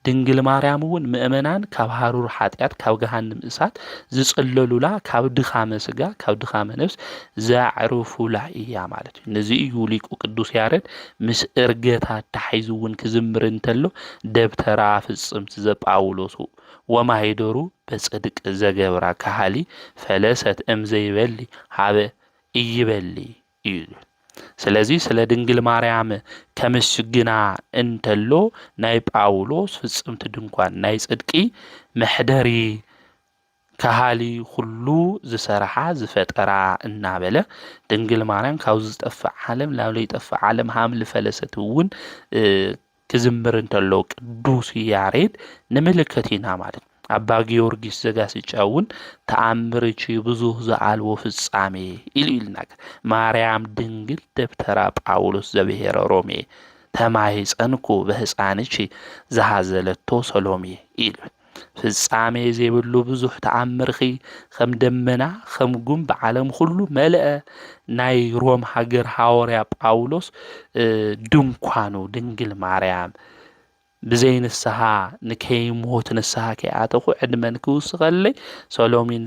ድንግል ማርያም እውን ምእመናን ካብ ሃሩር ኃጢአት ካብ ገሃነም እሳት ዝጽለሉላ ካብ ድኻመ ስጋ ካብ ድኻመ ነፍስ ዘዕርፉላ እያ ማለት እዩ ነዚ እዩ ሊቁ ቅዱስ ያሬድ ምስ እርገታት ተሓይዙውን ክዝምር እንተሎ ደብተራ ፍጽምት ዘጳውሎስ ወማይደሩ በጽድቅ ዘገብራ ካህሊ ፈለሰት እምዘይበሊ ሃበ ይበሊ እዩ ስለዚ ስለ ድንግል ማርያም ከመስግና እንተሎ ናይ ጳውሎስ ፍጽምት ድንኳን ናይ ጽድቂ መሕደሪ ካህሊ ሁሉ ዝሰርሓ ዝፈጠራ እናበለ ድንግል ማርያም ካብ ዝጠፍዕ ዓለም ናብ ዘይጠፍዕ ዓለም ሃምሊ ፈለሰት እውን ክዝምር እንተሎ ቅዱስ ያሬድ ንምልከቲና ማለት አባ ጊዮርጊስ ዘጋስጫውን ተአምርች ብዙህ ዘአልቦ ፍጻሜ ይልናገር ማርያም ድንግል ደብተራ ጳውሎስ ዘብሔረ ሮሜ ተማይጸንኩ በሕፃንች ዘሃዘለቶ ሰሎሜ ይል ፍጻሜ ዘይብሉ ብዙህ ተአምርኺ ከም ደመና ከም ጉም በዓለም ሁሉ መልአ ናይ ሮም ሃገር ሐዋርያ ጳውሎስ ድንኳኑ ድንግል ማርያም ብዘይንስሃ ንከይሞት ንስሃ ከያተኹ ዕድመን ክውስኸለይ ሰሎሜን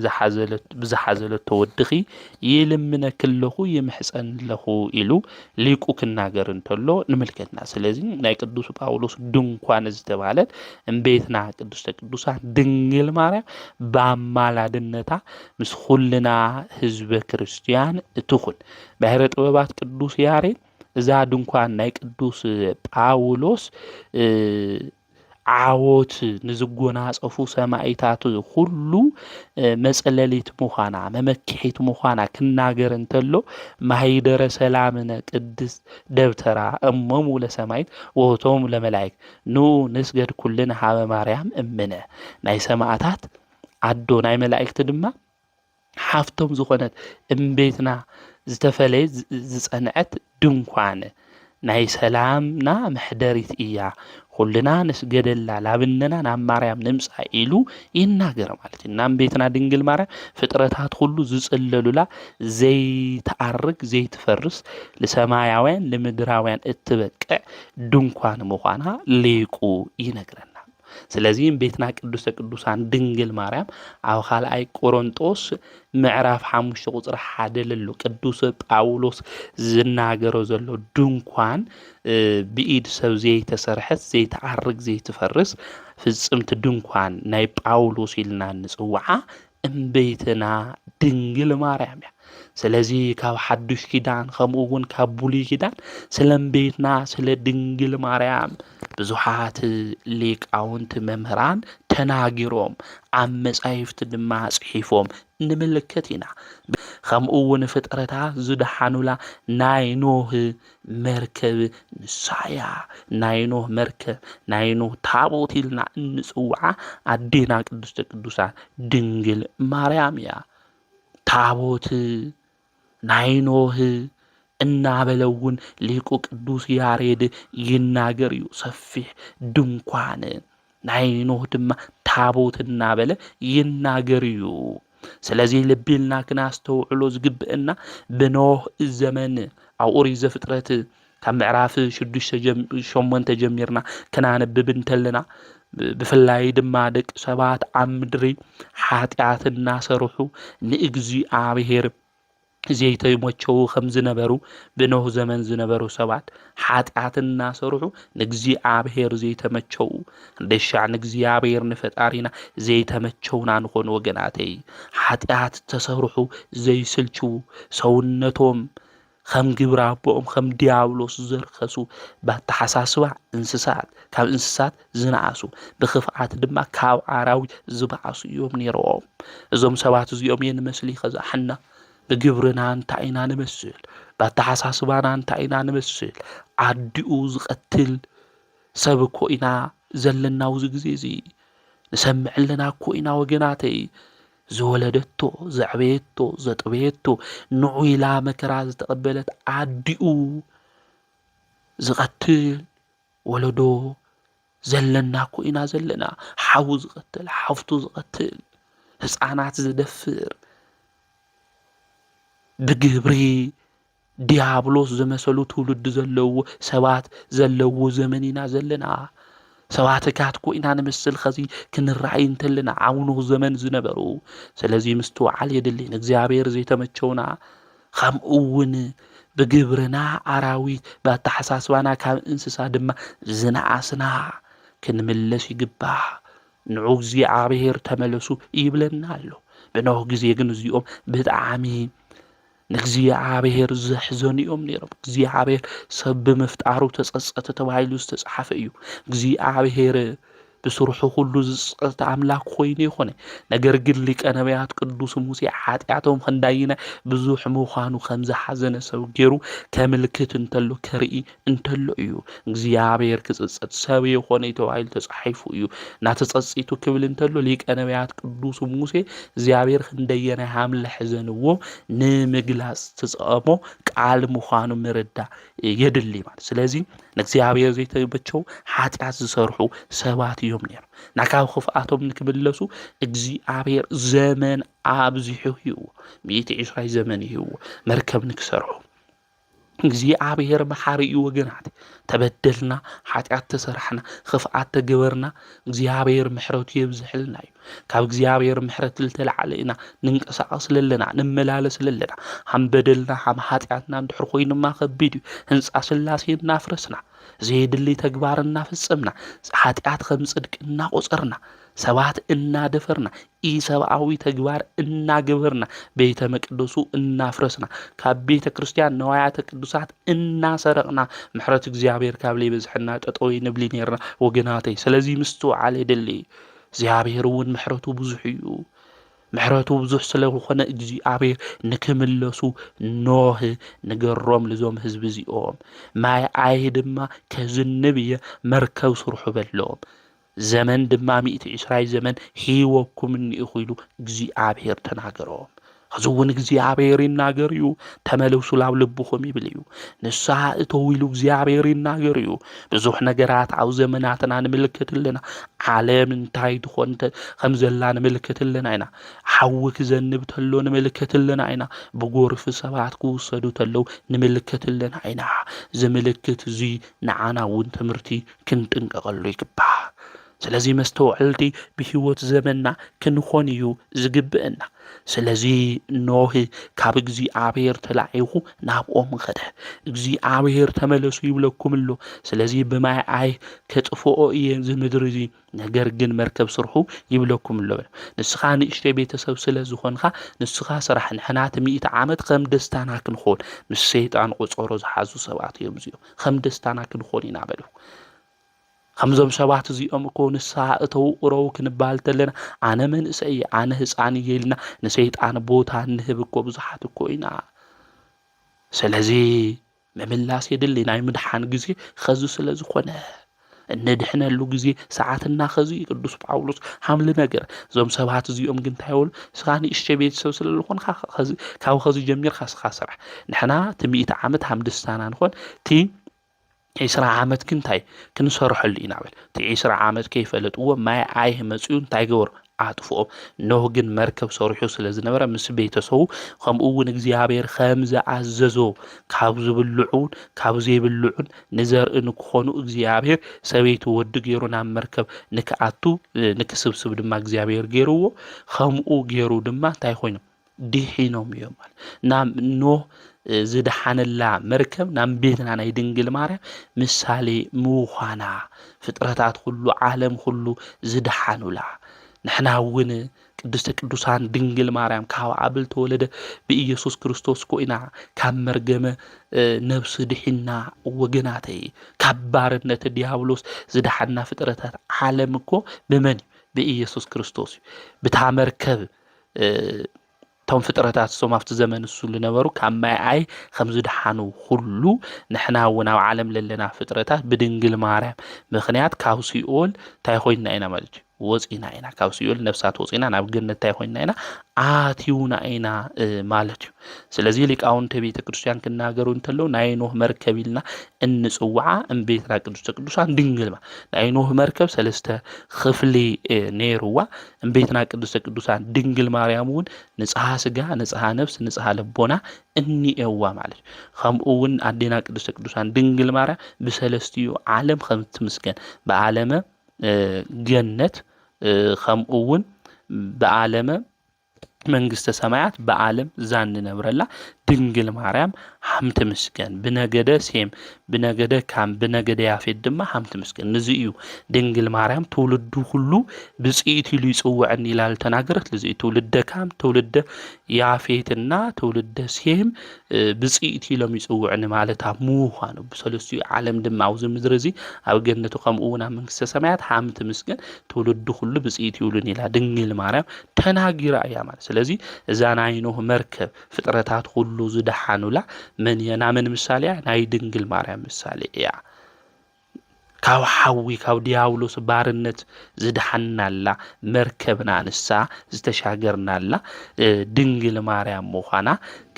ብዝሓዘለቶ ወድኺ ይልምነክለኹ ይምሕፀንለኹ ኢሉ ሊቁ ክናገር እንተሎ ንምልከትና ስለዚ ናይ ቅዱስ ጳውሎስ ድንኳን ዝተባለት እምቤትና ቅዱሳን ድንግል ማርያም በአማላድነታ ምስ ኩልና ህዝበ ክርስቲያን እትኹን ባሕረ ጥበባት ቅዱስ ያሬድ እዛ ድንኳን ናይ ቅዱስ ጳውሎስ ዓወት ንዝጎናጸፉ ሰማዕታት ሁሉ መጸለሊት ምዃና መመክሒት ምዃና ክናገር እንተሎ ማሂደረ ሰላምነ ቅድስት ደብተራ እሞሙ ለሰማይት ወሆቶም ለመላእክት ኑ ንስገድ ኩልን ሃበ ማርያም እምነ ናይ ሰማዕታት አዶ ናይ መላእክት ድማ ሓፍቶም ዝኾነት እምቤትና ዝተፈለየ ዝጸንዐት ድንኳን ናይ ሰላምና መሕደሪት እያ ኩልና ንስገደላ ላብነና ናብ ማርያም ንምጻ ኢሉ ይናገር ማለት እዩ ናብ ቤትና ድንግል ማርያም ፍጥረታት ሁሉ ዝጽለሉላ ዘይተአርግ ዘይትፈርስ ለሰማያውያን ለምድራውያን እትበቅዕ ድንኳን ምዃና ሊቁ ይነግረና ስለዚ ቤትና ቅዱሳን ድንግል ማርያም ኣብ ካልኣይ ቆሮንጦስ ምዕራፍ 5 ቁጽር 1 ለሎ ቅዱስ ጳውሎስ ዝናገሮ ዘሎ ድንኳን ብኢድ ሰብ ዘይተሰርሐት ዘይተአርግ ዘይትፈርስ ፍጽምት ድንኳን ናይ ጳውሎስ ኢልና ንጽዋዓ እምቤትና ድንግል ማርያም ስለዚ ካብ ሓዱሽ ኪዳን ከምኡ እውን ካብ ብሉይ ኪዳን ስለምቤትና ስለ ድንግል ማርያም ብዙሓት ሊቃውንቲ መምህራን ተናጊሮም ኣብ መጻሕፍቲ ድማ ጽሒፎም ንምልከት ኢና ከምኡ እውን ፍጥረታ ዝደሓኑላ ናይ ኖህ መርከብ ንሳያ ናይ ኖህ መርከብ ናይ ኖህ ታቦት ኢልና እንጽውዓ ኣዴና ቅድስተ ቅዱሳን ድንግል ማርያም እያ ታቦት ናይ ኖህ እናበለውን ሊቁ ቅዱስ ያሬድ ይናገር እዩ ሰፊሕ ድንኳን ናይ ኖህ ድማ ታቦት እናበለ ይናገር እዩ ስለዚ ልቢልና ክናስተውዕሎ ዝግብአና ብኖህ ዘመን ኣብ ኦሪት ዘፍጥረት ካብ ምዕራፍ 6-8 ጀሚርና ክናነብብ እንተለና ብፍላይ ድማ ደቂ ሰባት ኣብ ምድሪ ኃጢአት እናሰርሑ ንእግዚአብሔር ዘይተመቸው ከም ዝነበሩ ብኖህ ዘመን ዝነበሩ ሰባት ኃጢአት እናሰርሑ ንእግዚአብሔር ዘይተመቸው እንደሻዕ ንእግዚአብሔር ንፈጣሪና ዘይተመቸውና ንኾኑ ወገናተይ ኃጢአት ተሰርሑ ዘይስልችው ሰውነቶም ከም ግብረ ኣቦኦም ከም ዲያብሎስ ዘርከሱ ባተሓሳስባ እንስሳት ካብ እንስሳት ዝነኣሱ ብኽፍኣት ድማ ካብ ኣራዊት ዝበኣሱ እዮም ነይሮም እዞም ሰባት እዚኦም የንመስሊ ኸዛሕና ብግብርና እንታይ ኢና ንመስል ባተሓሳስባና እንታይ ኢና ንመስል ዓዲኡ ዝቐትል ሰብ እኮ ኢና ዘለና ኣብዚ ግዜ እዚ ንሰምዕ ኣለና እኮ ኢና ወገናተይ ዝወለደቶ ዘዕበየቶ ዘጥበየቶ ንዑኢላ መከራ ዝተቐበለት ዓዲኡ ዝቐትል ወለዶ ዘለና እኮ ኢና ዘለና ሓው ዝቐትል ሓፍቱ ዝቐትል ህፃናት ዝደፍር ብግብሪ ዲያብሎስ ዝመሰሉ ትውልድ ዘለዎ ሰባት ዘለዎ ዘመን ኢና ዘለና ሰባት ካትኮ ኢና ንመስል ኸዚ ክንራእይ እንተለና ዓውኖ ዘመን ዝነበሩ ስለዚ ምስትውዓል የድልን እግዚአብሔር ዘይተመቸውና ከምኡውን ብግብርና ኣራዊት ባተሓሳስባና ካብ እንስሳ ድማ ዝነኣስና ክንምለስ ይግባእ ንዑ እግዚአብሔር ተመለሱ ይብለና ኣሎ ብኖህ ግዜ ግን እዚኦም ብጣዕሚ ንእግዚአብሔር ዘሕዘኒኦም ነይሮም እግዚአብሔር ሰብ ብምፍጣሩ ተጸጸተ ተባሂሉ ዝተጻሕፈ እዩ እግዚአብሔር ብስሩሑ ሁሉ ዝጸጸተ አምላክ ኮይኑ ይኾነ ነገር ግን ሊቀ ነቢያት ቅዱስ ሙሴ ኃጢአቶም ክንዳይና ብዙሕ ምዃኑ ከም ዝሓዘነ ሰብ ገይሩ ከምልክት እንተሎ ከርኢ እንተሎ እዩ እግዚአብሔር ክጽጸት ሰብ ይኾነ ተባሂሉ ተጻሒፉ እዩ ናተጸጺቱ ክብል እንተሎ ሊቀ ነቢያት ቅዱስ ሙሴ እግዚአብሔር ክንደየና ሃምለ ሕዘንዎ ንምግላጽ ተጸሞ ቃል ምዃኑ ምርዳ የድሊ ማለት ስለዚ ንእግዚአብሔር ዘይተመቸው ኃጢአት ዝሰርሑ ሰባት እዮም ነይሩ ናካብ ኽፍኣቶም ንክምለሱ እግዚአብሔር ዘመን ኣብዚሑ ይህዎ 120 ዘመን ይህዎ መርከብ ንክሰርሑ እግዚአብሔር መሐሪ እዩ ወገናት ተበደልና ኃጢአት ተሰርሕና ኽፍኣት ተገበርና እግዚአብሔር ምሕረቱ ይብዝሕልና እዩ ካብ እግዚአብሔር ምሕረት ልተላዓለ ኢና ንንቀሳቀስ ለለና ንመላለስ ለለና ሃም በደልና ሃም ኃጢአትና እንድሕር ኮይኑማ ከቢድ እዩ ህንጻ ስላሴ እናፍረስና ዘይድሊ ተግባር እናፈጸምና ኃጢአት ከም ጽድቅ እናቆጸርና ሰባት እናደፈርና ኢሰብአዊ ተግባር እናገበርና ቤተ መቅደሱ እናፍረስና ካብ ቤተ ክርስቲያን ነዋያተ ቅዱሳት እናሰረቅና ምሕረት እግዚአብሔር ካብ ለይበዝሕና ጠጠው ንብሊ ነርና ወገናተይ ስለዚ ምስትውዓል የድሊ እግዚአብሔር እውን ምሕረቱ ብዙሕ እዩ ምሕረቱ ብዙሕ ስለኾነ እግዚአብሔር ንክምለሱ ኖህ ንገሮም ልዞም ህዝቢ እዚኦም ማይ ኣይ ድማ ከዝንብ መርከብ ስርሑ በሎም ዘመን ድማ 120 ዘመን ሂወኩም እንኢኹ ኢሉ እግዚአብሔር ተናገሮም ሕዝውን እግዚአብሔር ይናገር እዩ ተመለሱ ላብ ልብኹም ይብል እዩ ንስሓ እተው ኢሉ እግዚአብሔር ይናገር እዩ ብዙሕ ነገራት ኣብ ዘመናትና ንምልከትልና ዓለም እንታይ ትኾን ከም ዘላ ንምልከትልና ኢና ሓዊ ክዘንብ ተሎ ንምልከትልና ኢና ብጎርፊ ሰባት ክውሰዱ ተለው ንምልከትልና ኢና ዝምልክት እዚ ንዓና እውን ትምህርቲ ክንጥንቀቐሉ ይግባእ ስለዚህ መስተውዕልቲ ብህይወት ዘመንና ክንኾን እዩ ዝግብአና ስለዚ ኖህ ካብ እግዚኣብሔር ተላዒኹ ናብኦም ኸደ እግዚኣብሔር ተመለሱ ይብለኩም ኣሎ ስለዚ ብማይ ኣይ ከጥፍኦ እየ ዝምድር እዚ ነገር ግን መርከብ ስርሑ ይብለኩም ኣሎ ንስኻ ንእሽተይ ቤተሰብ ስለ ዝኾንካ ንስኻ ስራሕ ንሕናት 100 ዓመት ከም ደስታና ክንኾን ምስ ሰይጣን ቆፀሮ ዝሓዙ ሰባት እዮም እዚኦም ከም ደስታና ክንኾን ኢና በሉ ከምዞም ሰባት እዚኦም እኮ ንስሓ እተው ቁረው ክንባል ተለና ኣነ መንእሰይ ኣነ ህፃን እየልና ንሰይጣን ቦታ ንህብ እኮ ብዙሓት እኮ ኢና ስለዚ መምላስ የድሊ ናይ ምድሓን ግዜ ኸዚ ስለ ዝኾነ እንድሕነሉ ግዜ ሰዓትና ኸዚ ቅዱስ ጳውሎስ ሓምሊ ነገር እዞም ሰባት እዚኦም ግን ታይወሉ ስኻ ንእሽተይ ቤተሰብ ስለ ዝኾንካ ካብ ኸዚ ጀሚርካ ስኻ ስራሕ ንሕና እቲ 100 ዓመት ሃም ደስታና ንኾን እቲ 20 ዓመት ክንታይ ክንሰርሐሉ ኢና በል እቲ 20 ዓመት ከይፈለጥዎ ማይ ኣይ መፅኡ እንታይ ገበሩ ኣጥፍኦም ኖህ ግን መርከብ ሰሪሑ ስለ ዝነበረ ምስ ቤተሰቡ ከምኡ እውን እግዚኣብሔር ከም ዝኣዘዞ ካብ ዝብልዑን ካብ ዘይብልዑን ንዘርኢ ንክኾኑ እግዚኣብሔር ሰበይቲ ወዲ ገይሩ ናብ መርከብ ንክኣቱ ንክስብስብ ድማ እግዚኣብሔር ገይርዎ ከምኡ ገይሩ ድማ እንታይ ኮይኖም ድሒኖም እዮም ማለት ናብ ኖህ ዝድሓነላ መርከብ ናብ ቤትና ናይ ድንግል ማርያም ምሳሌ ምዃና ፍጥረታት ሁሉ ዓለም ሁሉ ዝድሓኑላ ንሕና እውን ቅድስተ ቅዱሳን ድንግል ማርያም ካብ ኣብል ተወለደ ብኢየሱስ ክርስቶስ ኮይና ካብ መርገመ ነብሲ ድሒና ወገናተይ ካብ ባርነት ዲያብሎስ ዝድሓና ፍጥረታት ዓለም እኮ ብመን ብኢየሱስ ክርስቶስ ብታ መርከብ ቶም ፍጥረታት ሶም ኣብቲ ዘመን እሱ ዝነበሩ ካብ ማይ ኣይ ከም ዝድሓኑ ሁሉ ንሕና እውን ኣብ ዓለም ለለና ፍጥረታት ብድንግል ማርያም ምክንያት ካብ ሲኦል እንታይ ኮይና ኢና ማለት እዩ ወፂና ኢና ካብ ሲኦል ነፍሳት ወፂና ናብ ገነት እንታይ ኮይና ኢና ኣትዩና ኢና ማለት እዩ ስለዚ ሊቃውንተ ቤተ ክርስቲያን ክናገሩ እንተለው ናይ ኖህ መርከብ ኢልና እንፅውዓ እምቤትና ቅድስተ ቅዱሳን ድንግል ናይ ኖህ መርከብ ሰለስተ ክፍሊ ነይሩዋ እምቤትና ቅድስተ ቅዱሳን ድንግል ማርያም እውን ንጽሃ ስጋ ንጽሃ ነፍስ ንጽሃ ልቦና እኒኤዋ ማለት እዩ ከምኡ እውን ኣዴና ቅድስተ ቅዱሳን ድንግል ማርያም ብሰለስቲኡ ዓለም ከም ትምስገን ብዓለመ ገነት ከምኡ እውን ብዓለመ መንግስተ ሰማያት ብዓለም ዛንነብረላ ድንግል ማርያም ሓምቲ ምስገን ብነገደ ሴም ብነገደ ካም ብነገደ ያፌት ድማ ሓምቲ ምስገን ንዚ እዩ ድንግል ማርያም ትውልዱ ሁሉ ብጽኢት ኢሉ ይጽውዕን ኢላል ተናገረት ለዚ ትውልደ ካም ትውልደ ያፌትና ትውልደ ሴም ብጽኢት ኢሎም ይጽውዕን ማለት ምዃኑ ብሰለስቱ ዓለም ድማ አውዝ ምድር እዚ ኣብ ገነቱ ከምኡ እውን ኣብ መንግስተ ሰማያት ሓምቲ ምስገን ትውልዱ ሁሉ ብጽኢት ይውልን ኢላ ድንግል ማርያም ተናጊራ እያ ማለት ስለዚ እዛ ናይ ኖህ መርከብ ፍጥረታት ሁሉ ዝድሓኑላ መን የና መን ምሳሌ ናይ ድንግል ማርያም ምሳሌ እያ ካብ ሓዊ ካብ ዲያብሎስ ባርነት ዝድሓናላ መርከብና ንሳ ዝተሻገርናላ ድንግል ማርያም ምዃና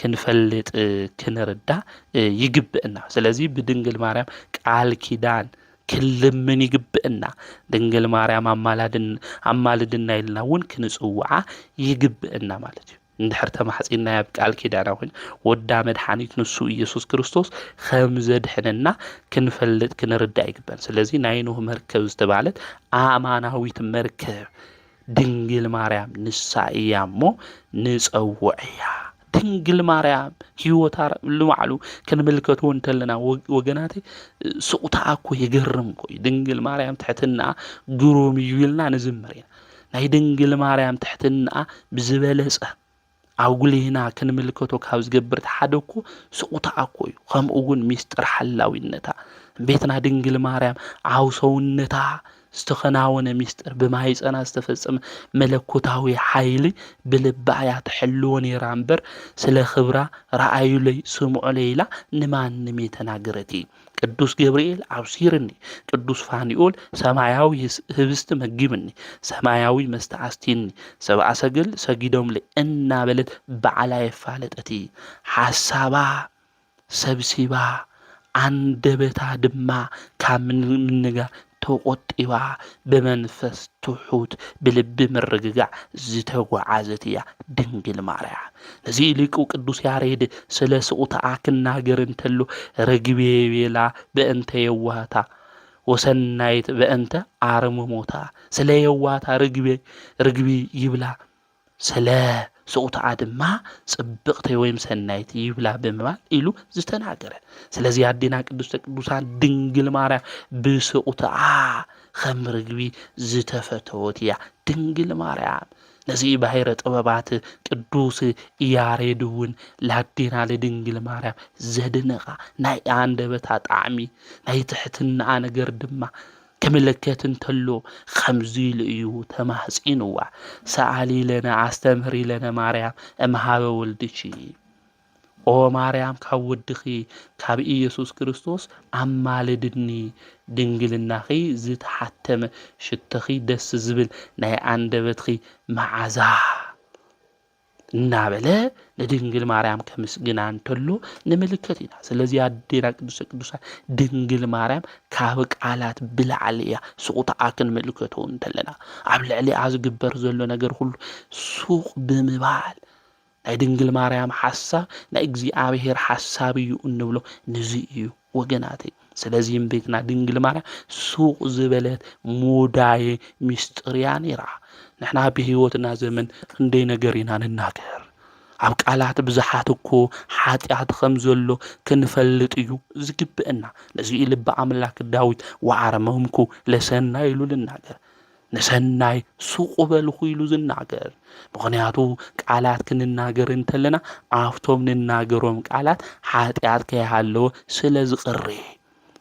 ክንፈልጥ ክንርዳ ይግብአና ስለዚ ብድንግል ማርያም ቃል ኪዳን ክልምን ይግብአና ድንግል ማርያም ኣማልድና ኢልና እውን ክንጽውዓ ይግብአና ማለት እዩ እንድሕር ተማሕፂና ያብ ቃል ኪዳና ኮይኑ ወዳ መድሓኒት ንሱ ኢየሱስ ክርስቶስ ከም ዘድሕነና ክንፈልጥ ክንርዳእ ይግበን ስለዚ ናይ ኖህ መርከብ ዝተባለት ኣማናዊት መርከብ ድንግል ማርያም ንሳ እያ እሞ ንጸውዕያ ድንግል ማርያም ህይወታ ልማዕሉ ክንምልከቱ እንተለና ወገናቴ ስቁታ እኮ ይገርም እኮ ድንግል ማርያም ትሕትና ግሩም እዩ ኢልና ንዝምር ኢና ናይ ድንግል ማርያም ትሕትና ብዝበለጸ ኣውጉሊና ክንምልከቶ ካብ ዝገብርት ሓደ እኮ ስቁታ እኮ እዩ ከምኡ እውን ሚስጥር ሓላዊነታ ቤትና ድንግል ማርያም ዓውሰውነታ ዝተኸናወነ ሚስጥር ብማይፀና ዝተፈጸመ መለኮታዊ ሓይሊ ብልባያ ትሕልዎ ነይራ እምበር ስለ ክብራ ረኣዩ ለይ ስምዑ ለይላ ንማንም የተናገረቲ ቅዱስ ገብርኤል ኣብሲርኒ ቅዱስ ፋኒኦል ሰማያዊ ህብስት መግብኒ ሰማያዊ መስተኣስቲኒ ሰብኣ ሰገል ሰጊዶም ለይ እናበለት በዓላ የፋለጠቲ ሓሳባ ሰብሲባ አንደበታ ድማ ካብ ምንጋር ተቆጢባ በመንፈስ ትሑት በልብ ምርግጋዕ ዝተጓዓዘት እያ ድንግል ማርያም ለዚ ሊቁ ቅዱስ ያሬድ ስለ ስኡታ ክናገር እንተሎ ረግቤ ቤላ በእንተ የዋህታ ወሰናይት በእንተ አርምሞታ ስለ የዋታ ርግቢ ይብላ ስለ ስቁታኣ ድማ ጽብቕቲ ወይም ሰናይት ይብላ ብምባል ኢሉ ዝተናገረ። ስለዚ ኣዴና ቅድስተ ቅዱሳን ድንግል ማርያም ብስቁታኣ ከም ርግቢ ዝተፈተወት እያ ድንግል ማርያም። ነዚ ባሕረ ጥበባት ቅዱስ ያሬድ እውን ለኣዴና ለድንግል ማርያም ዘድንቓ ናይ አንደበታ ጣዕሚ ናይ ትሕትናኣ ነገር ድማ كملكت تلو خمزيل إيو تمحسينوا سألي لنا أستمري لنا مريم أمهاب ولدشي أو مريم كودخي كاب إيسوس كريستوس أما لدني دنجل النخي زيت حتم شتخي دس زبل ناي عندبتخي معزا نابله لدنجل مريم كمسجنان تلو نملكتنا سلازي أدينا قدوسا دنجل مريم كابك علات بالعليا سقوط آكن ملكتون تلنا عبل علي عز جبر زلو نجر كل سوق بمبال أي دنجل مريم حسا نأجزي أبيهر حسابي ونبلو نزيو وجناتي سلازي بيتنا دنجل مريم سوق زبلت موداي مسترياني را نحنا بهيوتنا زمن ندينا قرينا نناقر عبك علات بزحاتكو حاتيات خمزولو كنفلت ايو زقبئنا نزي لب عملاك الداويت وعرمهمكو لسناي لو لناقر نسناي سوق بالخو يلو زناقر مغنياتو قالات كنناقر انتلنا عافتوم نناقروم قالات حاتيات كيهالو سلازقري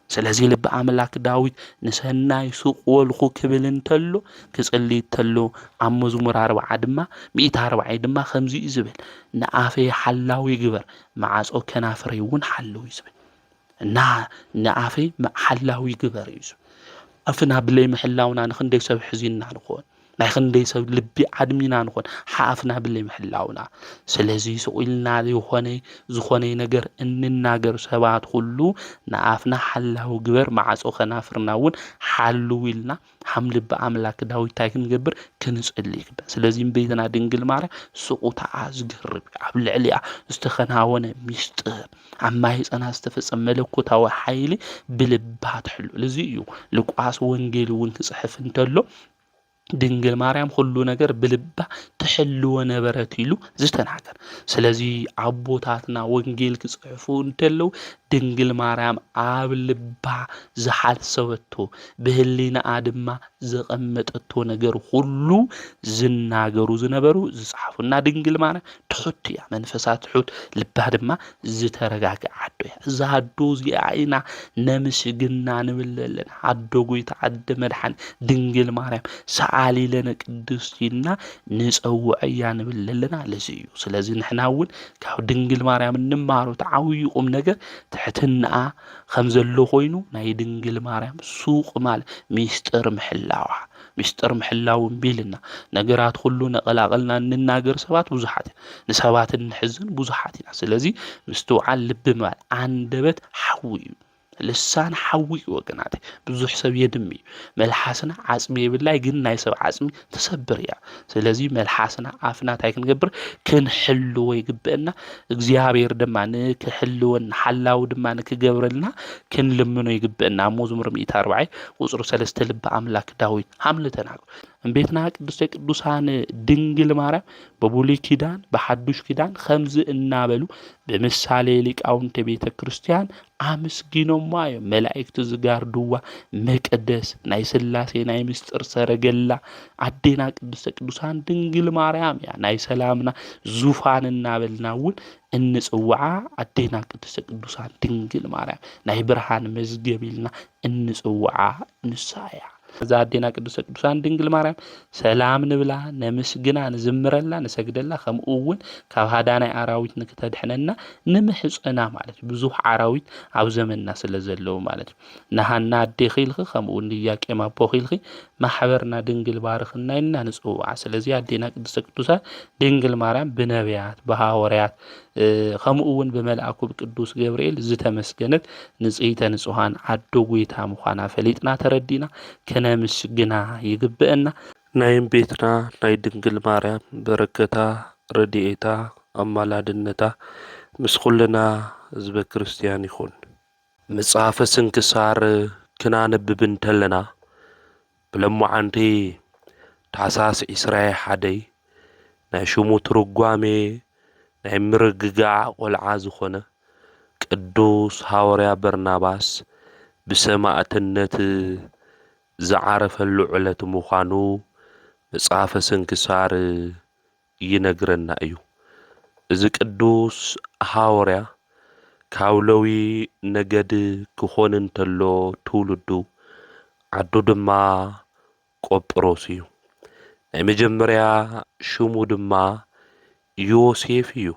سلازي لب عملاك داويت نسناي سوق والخو كبل انتلو كسقلي تلو عم مزمور 4 دما 140 دما خمزي يزبل نعافي حلاوي جبر معصو كنافري ون حلو يزبل نعافي حلاوي جبر يزبل أفنا بلي محلاونا نخندي سب حزيننا نكون نخندي سب لبي عدمينا نكون حافنا بلي محلاونا سلازي سئلنا لي زخوني نجر ان الناجر سبات كله نعافنا حلاو جبر معصو كنافرنا ون حلو لنا حمل بأملاك داوي تاكن جبر كنسألي سلازي بيتنا دنجل مارا سقوط عزقرب عبل عليا استخناونا مشتر عما أنا استفز ملكوتا وحيلي بلبات حلو لزيو لقاس وانجيل وانتصحف انتلو دنجل مريم كله نجر بلبة تحلو ونبرتيلو زتناجر سلازي عبوتاتنا وانجيل كصحفون تلو دنجل مريم عبلبة زحال سوتو بهلينا آدما زقمتتو نجر كله زناجرو زنبرو زصحفنا دنجل مريم تحط يا منفسات حوت لبها دما زترجع عدو زادو زي عينا نمسجنا نمللنا عدو يتعد مدحن دنجل مريم سعالي لنا قدستينا نصوع ايان بللنا لزيو سلازي نحناون كاو دنجل مريم نمارو تعويقوم ነገር تحتنا خمزلو خوينو ناي دنجل مريم سوق مال مستر محلاو بيلنا ነገራት ሁሉ ነቀላቀልና እንናገር ሰባት ብዙሓት ንሰባት እንሕዝን ብዙሓትና ስለዚ ምስተውዓል ልብ ማል አንደበት ሓዊ لسان حوي وقناتي بزوح سب يدمي ملحاسنا عصمي بالله قلنا ناي سب عصمي تسبر يا سلازي ملحاسنا عافنا تاي كنقبر كنحلو ويقبئنا اغزيابير دما كحلون حلاو دما كقبرلنا كنلمنو يقبئنا مزمور 140 وصر 3 لب املاك داويت حملتنا بيتنا ቅዱሳን ድንግል ማርያም በብሉይ ኪዳን በሐዱሽ ኪዳን خمز እናበሉ በምሳሌ ሊቃውንተ ቤተ ክርስቲያን አመስግኖማ መላእክት ዝጋርዱዋ መቅደስ ናይ ስላሴ ናይ ምስጥር ሰረገላ አዴና ቅዱሳን ድንግል ማርያም ያ ናይ ሰላምና ዙፋን እናበልናውን እንጽዋዓ አዴና ቅዱሳን ድንግል ማርያም ናይ ብርሃን መዝገቢልና እንጽዋዓ ንሳያ زادينا ቅዱሳን ድንግል ማርያም ሰላም ንብላ ነመስግና ንዝምረላ ንሰግደላ ከምኡውን ካብ ሃዳናይ አራዊት ንክተድሕነና ንምሕጽና ማለት ብዙሕ አራዊት ኣብ ዘመንና ስለዘለው ማለት ነሃና አዴኺልኺ ከምኡውን ጥያቄ ማቦኺልኺ ማሕበርና ድንግል ባርኽና ኢና ንጽዋዓ ስለዚ አዴና ቅዱሳን ድንግል ማርያም ብነቢያት በሐዋርያት ከምኡውን በመልአኩ ቅዱስ ገብርኤል ዝተመስገነት ንጽይተ ንጹሃን አዶ ጌታ ምዃና ፈሊጥና ተረዲና كنمسجنا يقبئنا نايم بيتنا ناي دنجل مريم بركتا رديئتا أمالادنتا مسخلنا زب كريستيان يخون مصحف سنكسار ክናነብብ እንተለና ብለማዓንቲ ታሕሳስ 21 ናይ ሽሙ ትርጓሜ ናይ ምርግጋዕ ቆልዓ ዝኾነ ቅዱስ ሐዋርያ በርናባስ ብሰማዕትነት ዝዓረፈሉ ዕለት ምዃኑ መጽሓፈ ስንክሳር ይነግረና እዩ። እዚ ቅዱስ ሐዋርያ ካብ ሌዊ ነገድ ክኾን እንተሎ ትውልዱ ዓዱ ድማ ቆጵሮስ እዩ። ናይ መጀመርያ ሽሙ ድማ ዮሴፍ እዩ።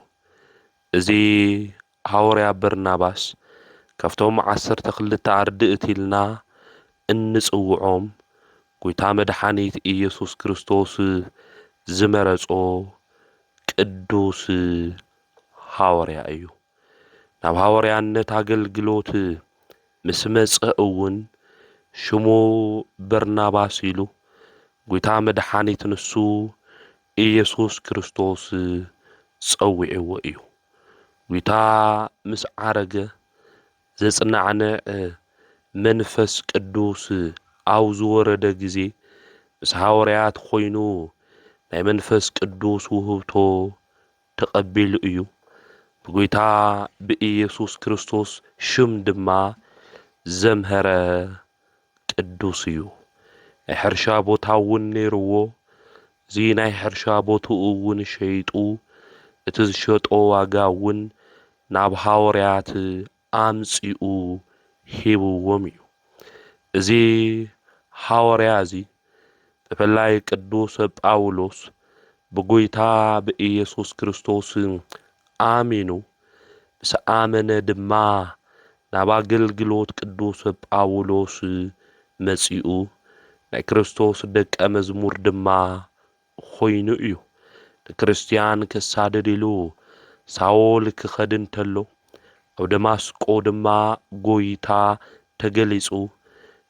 እዚ ሐዋርያ በርናባስ ካብቶም 12 ኣርድእቲ ኢልና እንጽውዖም ጎይታ መድኃኒት ኢየሱስ ክርስቶስ ዝመረጾ ቅዱስ ሐዋርያ እዩ። ናብ ሐዋርያነት አገልግሎት ምስ መጽእ እውን ሽሙ በርናባስ ኢሉ ጎይታ መድኃኒት ንሱ ኢየሱስ ክርስቶስ ጸዊዕዎ እዩ። ጎይታ ምስ ዓረገ ዘጽናዕንዕ መንፈስ ቅዱስ ኣብ ዝወረደ ጊዜ ምስ ሐዋርያት ኾይኑ ናይ መንፈስ ቅዱስ ውህብቶ ተቐቢሉ እዩ። ብጎይታ ብኢየሱስ ክርስቶስ ሽም ድማ ዘምሃረ ቅዱስ እዩ። ናይ ሕርሻ ቦታ እውን ነይርዎ። እዚ ናይ ሕርሻ ቦትኡ እውን ሸይጡ እቲ ዝሸጦ ዋጋ እውን ናብ ሐዋርያት ኣምጺኡ ሂብዎም እዩ። እዚ ሐዋርያ እዚ ብፍላይ ቅዱስ ጳውሎስ ብጎይታ ብኢየሱስ ክርስቶስ ኣሚኑ ምስ ኣመነ ድማ ናብ ኣገልግሎት ቅዱስ ጳውሎስ መጺኡ ናይ ክርስቶስ ደቀ መዝሙር ድማ ኾይኑ እዩ። ክርስቲያን ክሳደድ ኢሉ ሳውል ክኸድ እንተሎ ኣብ ደማስቆ ድማ ጎይታ ተገሊጹ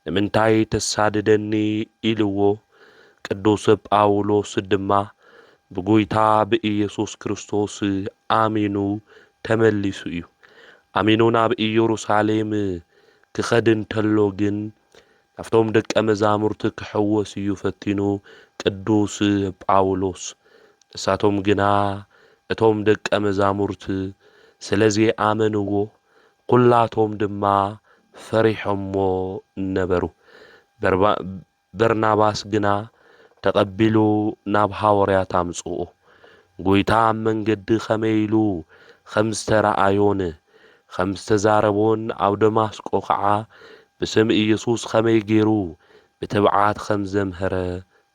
ንምንታይ ተሳድደኒ ኢልዎ ቅዱስ ጳውሎስ ድማ ብጎይታ ብኢየሱስ ክርስቶስ ኣሚኑ ተመሊሱ እዩ። ኣሚኑ ናብ ኢየሩሳሌም ክኸድ እንተሎ ግን ናፍቶም ደቀ መዛሙርቲ ክሕወስ እዩ ፈቲኑ ቅዱስ ጳውሎስ። ንሳቶም ግና እቶም ደቀ መዛሙርቲ ስለዚ ኣመንዎ ኩላቶም ድማ ፈሪሖሞ ነበሩ። በርናባስ ግና ተቐቢሉ ናብ ሐዋርያት ኣምጽኦ ጎይታ ኣብ መንገዲ ኸመይ ኢሉ ከም ዝተረኣዮን ከም ዝተዛረቦን ኣብ ደማስቆ ከዓ ብስም ኢየሱስ ኸመይ ገይሩ ብትብዓት ከም ዘምሃረ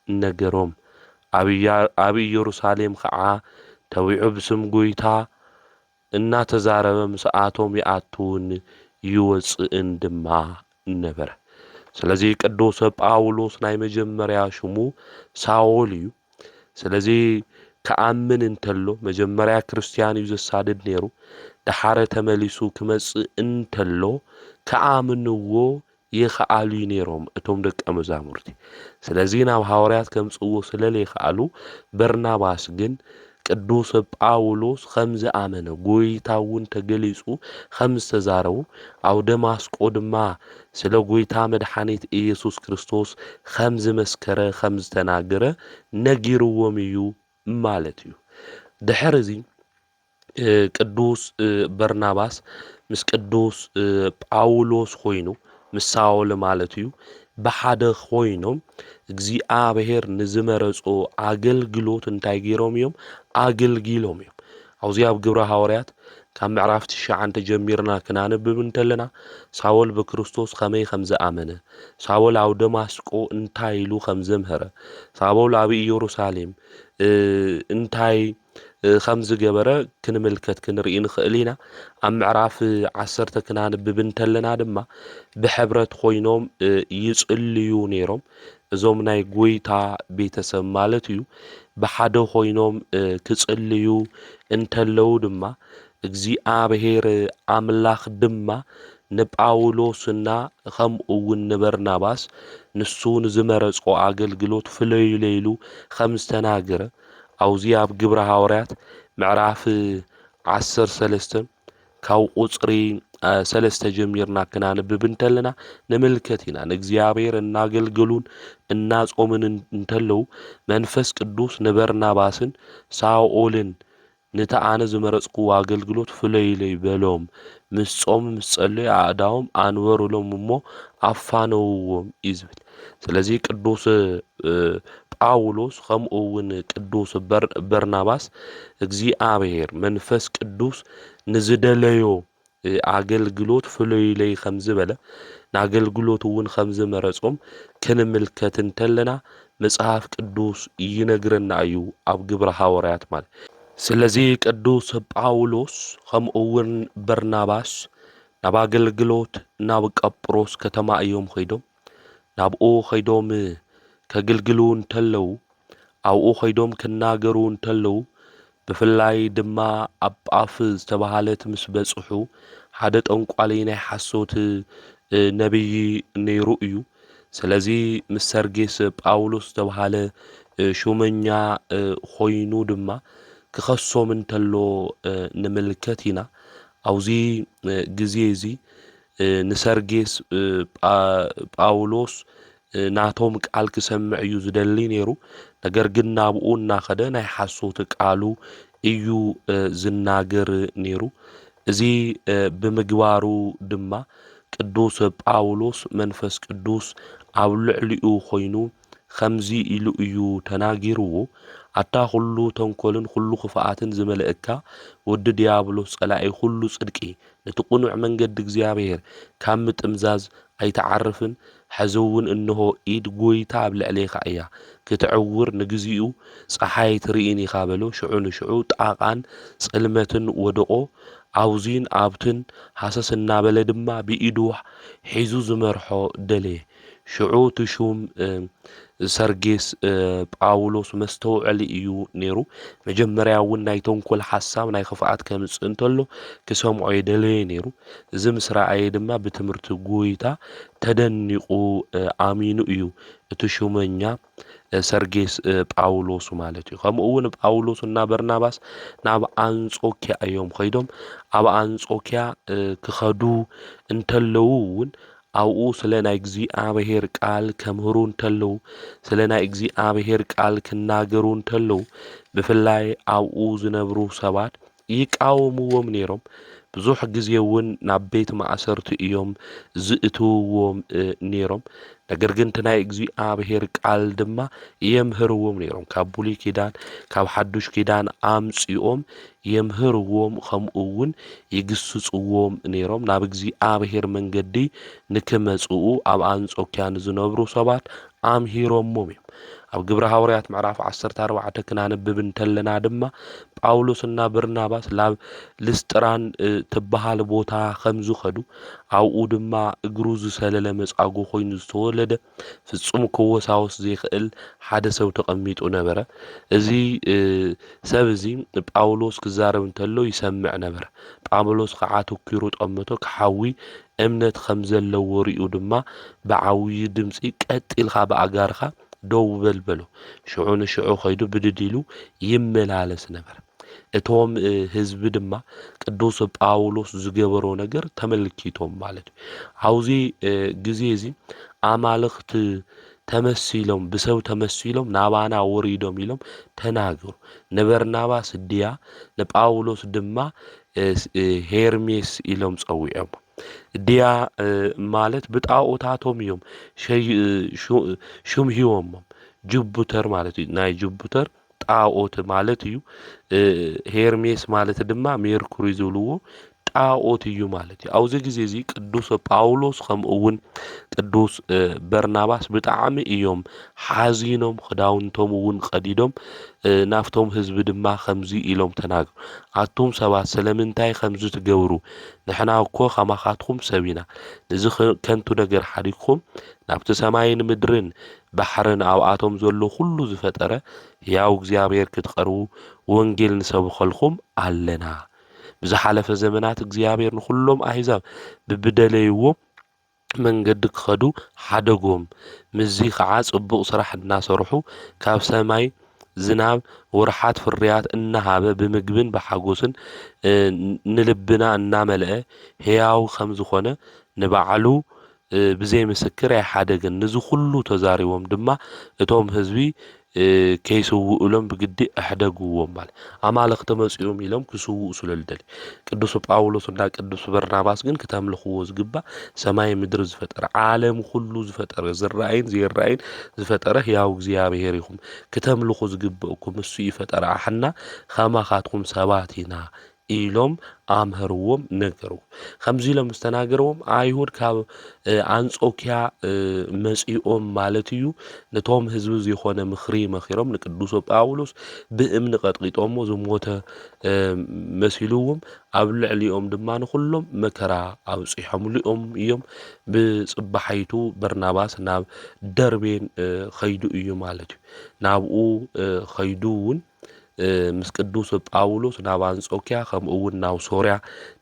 ነገሮም። ኣብ ኢየሩሳሌም ከዓ ተዊዑ ብስም ጎይታ እናተዛረበ ምስኣቶም ይኣቱን ይወፅእን ድማ ነበረ። ስለዚ ቅዱስ ጳውሎስ ናይ መጀመርያ ሽሙ ሳውል እዩ። ስለዚ ከኣምን እንተሎ መጀመርያ ክርስቲያን እዩ ዘሳድድ ነይሩ። ድሓረ ተመሊሱ ክመጽእ እንተሎ ከኣምንዎ ይኽኣሉ ነይሮም እቶም ደቀ መዛሙርቲ። ስለዚ ናብ ሐዋርያት ከምጽእዎ ስለለይኽኣሉ በርናባስ ግን ቅዱስ ጳውሎስ ከም ዝኣመነ ጎይታ እውን ተገሊጹ ከም ዝተዛረቡ ኣብ ደማስቆ ድማ ስለ ጎይታ መድኃኒት ኢየሱስ ክርስቶስ ከም ዝመስከረ ከም ዝተናገረ ነጊርዎም እዩ ማለት እዩ። ድሕሪ እዚ ቅዱስ በርናባስ ምስ ቅዱስ ጳውሎስ ኾይኑ ምስ ሳውል ማለት እዩ ብሓደ ኾይኖም እግዚአብሔር ንዝመረጾ ኣገልግሎት እንታይ ገይሮም እዮም ኣገልጊሎም እዮም። ኣብዚ ኣብ ግብረ ሐዋርያት ካብ ምዕራፍ 9 ጀሚርና ክናነብብ እንተለና ሳውል ብክርስቶስ ከመይ ከም ዝኣመነ፣ ሳውል ኣብ ደማስቆ እንታይ ኢሉ ከም ዘምሃረ፣ ሳውል ኣብ ኢየሩሳሌም እንታይ ከም ዝገበረ ክንምልከት ክንርኢ ንኽእል ኢና። ኣብ ምዕራፍ 10 ክናነብብ እንተለና ድማ ብሕብረት ኾይኖም ይጽልዩ ነይሮም። እዞም ናይ ጎይታ ቤተሰብ ማለት እዩ ብሓደ ኾይኖም ክጽልዩ እንተለዉ ድማ እግዚአብሔር ኣምላኽ ድማ ንጳውሎስና ከምኡውን ንበርናባስ ንሱ ንዝመረጾ ኣገልግሎት ፍለዩ ከም ዝተናገረ ኣብዚ ኣብ ግብረ ሐዋርያት ምዕራፍ 13 ካብ ቁጽሪ ሰለስተ ጀሚርና ክናንብብ እንተለና ንምልከት ኢና ንእግዚአብሔር እናገልግሉን እናጾምን እንተለው መንፈስ ቅዱስ ንበርናባስን ሳኦልን ንተአነ ዝመረጽኩ አገልግሎት ፍለይለይ በሎም ምስ ጾም ምስ ጸለዩ አእዳዎም አንወሩሎም እሞ አፋነውዎም ይዝብል። ስለዚህ ቅዱስ ጳውሎስ ከምኡውን ቅዱስ በርናባስ እግዚአብሔር መንፈስ ቅዱስ ንዝደለዮ አገልግሎት ፍለይለይ ከምዝበለ ንአገልግሎት እውን ከምዝመረጾም ክንምልከት እንተለና መጽሐፍ ቅዱስ ይነግረና እዩ ኣብ ግብረ ሐዋርያት ማለት። ስለዚህ ቅዱስ ጳውሎስ ከምኡውን በርናባስ ናብ አገልግሎት ናብ ቀጵሮስ ከተማ እዮም ኸይዶም ናብኡ ኸይዶም ከገልግሉ እንተለው ኣብኡ ኸይዶም ክናገሩ እንተለው ብፍላይ ድማ ኣብ ጳፍ ዝተባሃለት ምስ በጽሑ ሓደ ጠንቋሊ ናይ ሓሶት ነቢይ ነይሩ እዩ። ስለዚ ምስ ሰርጌስ ጳውሎስ ዝተባሃለ ሹመኛ ኾይኑ ድማ ክኸሶም እንተሎ ንምልከት ኢና። አውዚ ጊዜ እዚ ንሰርጌስ ጳውሎስ ናቶም ቃል ክሰምዕ እዩ ዝደሊ ነይሩ። ነገር ግን ናብኡ እናኸደ ናይ ሓሶት ቃሉ እዩ ዝናገር ነይሩ። እዚ ብምግባሩ ድማ ቅዱስ ጳውሎስ መንፈስ ቅዱስ ኣብ ልዕሊኡ ኾይኑ ከምዚ ኢሉ እዩ ተናጊርዎ አታ ሁሉ ተንኮልን ሁሉ ክፍአትን ዝመልእካ ወዲ ዲያብሎስ ጸላኢ ሁሉ ጽድቂ ንትቁኑዕ መንገዲ እግዚአብሔር ካብ ምጥምዛዝ ኣይተዓርፍን ሕዝውን እንሆ ኢድ ጎይታ ኣብ ልዕሌኻ እያ ክትዕውር ንግዚኡ ፀሓይ ትርኢን ኢኻ በሎ ሽዑ ንሽዑ ጣቓን ጽልመትን ወድቆ አውዚን ኣብትን ሓሰስ እናበለ ድማ ብኢዱ ሒዙ ዝመርሖ ደለየ ሽዑ ትሹም ሰርጌስ ጳውሎስ መስተውዕሊ እዩ ነይሩ። መጀመርያ እውን ናይ ተንኮል ሓሳብ ናይ ክፍአት ከምጽእ እንተሎ ክሰምዖ የደለየ ነይሩ። እዚ ምስ ረአየ ድማ ብትምህርቲ ጎይታ ተደኒቁ አሚኑ እዩ እቲ ሹመኛ ሰርጌስ ጳውሎስ ማለት እዩ። ከምኡ እውን ጳውሎስ እና በርናባስ ናብ አንጾኪያ እዮም ኸይዶም ኣብ አንጾኪያ ክኸዱ እንተለው እውን ኣብኡ ስለ ናይ እግዚአብሔር ቃል ከምህሩ እንተለው ስለ ናይ እግዚአብሔር ቃል ክናገሩ እንተለው ብፍላይ ኣብኡ ዝነብሩ ሰባት ይቃወምዎም ነይሮም። ብዙሕ ግዜ እውን ናብ ቤት ማእሰርቲ እዮም ዝእትውዎም ነይሮም። ነገር ግን እቲ ናይ እግዚአብሔር ቃል ድማ የምህርዎም ነይሮም። ካብ ብሉይ ኪዳን ካብ ሓዱሽ ኪዳን አምጺኦም የምህርዎም ከምኡ እውን ይግስጽዎም ነይሮም። ናብ እግዚአብሔር መንገዲ ንክመጽኡ ኣብ አንጾኪያ ዝነብሩ ሰባት አምሂሮሞም እዮም። ኣብ ግብረ ሐዋርያት ምዕራፍ 14 ክናነብብ እንተለና ድማ ጳውሎስና በርናባስ ላብ ልስጥራን ትበሃል ቦታ ከምዝኸዱ ኣብኡ ድማ እግሩ ዝሰለለ መጻጉ ኾይኑ ዝተወለደ ፍጹም ክወሳወስ ዘይኽእል ሓደ ሰብ ተቐሚጡ ነበረ። እዚ ሰብ እዚ ጳውሎስ ክዛረብ እንተሎ ይሰምዕ ነበረ። ጳውሎስ ከዓ ተኪሩ ጠመቶ ክሓዊ እምነት ከም ዘለዎ ሪኡ ድማ ብዓብዪ ድምፂ ቀጢልካ ብኣጋርካ ደው በል በሎ። ሽዑ ንሽዑ ኸይዱ ብድዲሉ ይመላለስ ነበር። እቶም ህዝቢ ድማ ቅዱስ ጳውሎስ ዝገበሮ ነገር ተመልኪቶም ማለት እዩ። አውዚ ጊዜ እዚ አማልክት ተመሲሎም ብሰብ ተመሲሎም ናባና ወሪዶም ኢሎም ተናገሩ። ንበርናባስ ድያ ንጳውሎስ ድማ ሄርሜስ ኢሎም ጸዊዖም። ድያ ማለት ብጣዖታቶም እዮም ሹም ሂቦሞም ጁፒተር ማለት እዩ። ናይ ጁፒተር ጣዖት ማለት እዩ። ሄርሜስ ማለት ድማ ሜርኩሪ ዝብልዎ ጣዖት እዩ ማለት እዩ። ኣብዚ ጊዜ እዚ ቅዱስ ጳውሎስ ከምኡውን ቅዱስ በርናባስ ብጣዕሚ እዮም ሓዚኖም ክዳውንቶም እውን ቀዲዶም ናፍቶም ህዝቢ ድማ ከምዚ ኢሎም ተናገሩ። ኣቱም ሰባት ስለምንታይ ከምዚ ትገብሩ? ንሕና እኮ ከማኻትኩም ሰብ ኢና። እዚ ከንቱ ነገር ሓዲግኩም ናብቲ ሰማይን ምድርን ባሕርን ኣብኣቶም ዘሎ ኩሉ ዝፈጠረ ያው እግዚአብሔር ክትቀርቡ ወንጌል ንሰብኸልኩም ኣለና። ብዝሓለፈ ዘመናት እግዚአብሔር ንኩሎም ኣሕዛብ ብብደለይዎ መንገዲ ክኸዱ ሓደጎም። ምዚ ከዓ ጽቡቕ ስራሕ እናሰርሑ ካብ ሰማይ ዝናብ ወርሓት ፍርያት እናሃበ ብምግብን ብሓጎስን ንልብና እናመልአ ሕያው ከም ዝኾነ ንባዕሉ ብዘይ ምስክር ኣይሓደገን ንዚ ኩሉ ተዛሪቦም ድማ እቶም ህዝቢ ከይስውኡሎም ብግዲእ ኣሕደግዎም ማለት ኣማልኽቲ መጺኦም ኢሎም ክስውኡ ስለልደል ቅዱስ ጳውሎስ እና ቅዱስ በርናባስ ግን ክተምልኽዎ ዝግባእ ሰማይ ምድሪ ዝፈጠረ ዓለም ኩሉ ዝፈጠረ ዝረአይን ዘይረአይን ዝፈጠረ ሕያው እግዚኣብሔር ኢኹም ክተምልኹ ዝግብአኩም እሱ ይፈጠረ ኣሕና ከማኻትኩም ሰባት ኢና ኢሎም ኣምሃርዎም ነገሩ ከምዚ ኢሎም ዝተናገርዎም ኣይሁድ ካብ አንጾኪያ መጺኦም ማለት እዩ ነቶም ህዝቢ ዝኾነ ምኽሪ መኺሮም ንቅዱስ ጳውሎስ ብእምኒ ቀጥቂጦሞ ዝሞተ መሲሉዎም ኣብ ልዕሊኦም ድማ ንኹሎም መከራ ኣውፂሖምልኦም እዮም ብጽባሐይቱ በርናባስ ናብ ደርቤን ኸይዱ እዩ ማለት እዩ ናብኡ ኸይዱ እውን ምስ ቅዱስ ጳውሎስ ናብ አንጾኪያ ከምኡውን ናብ ሶርያ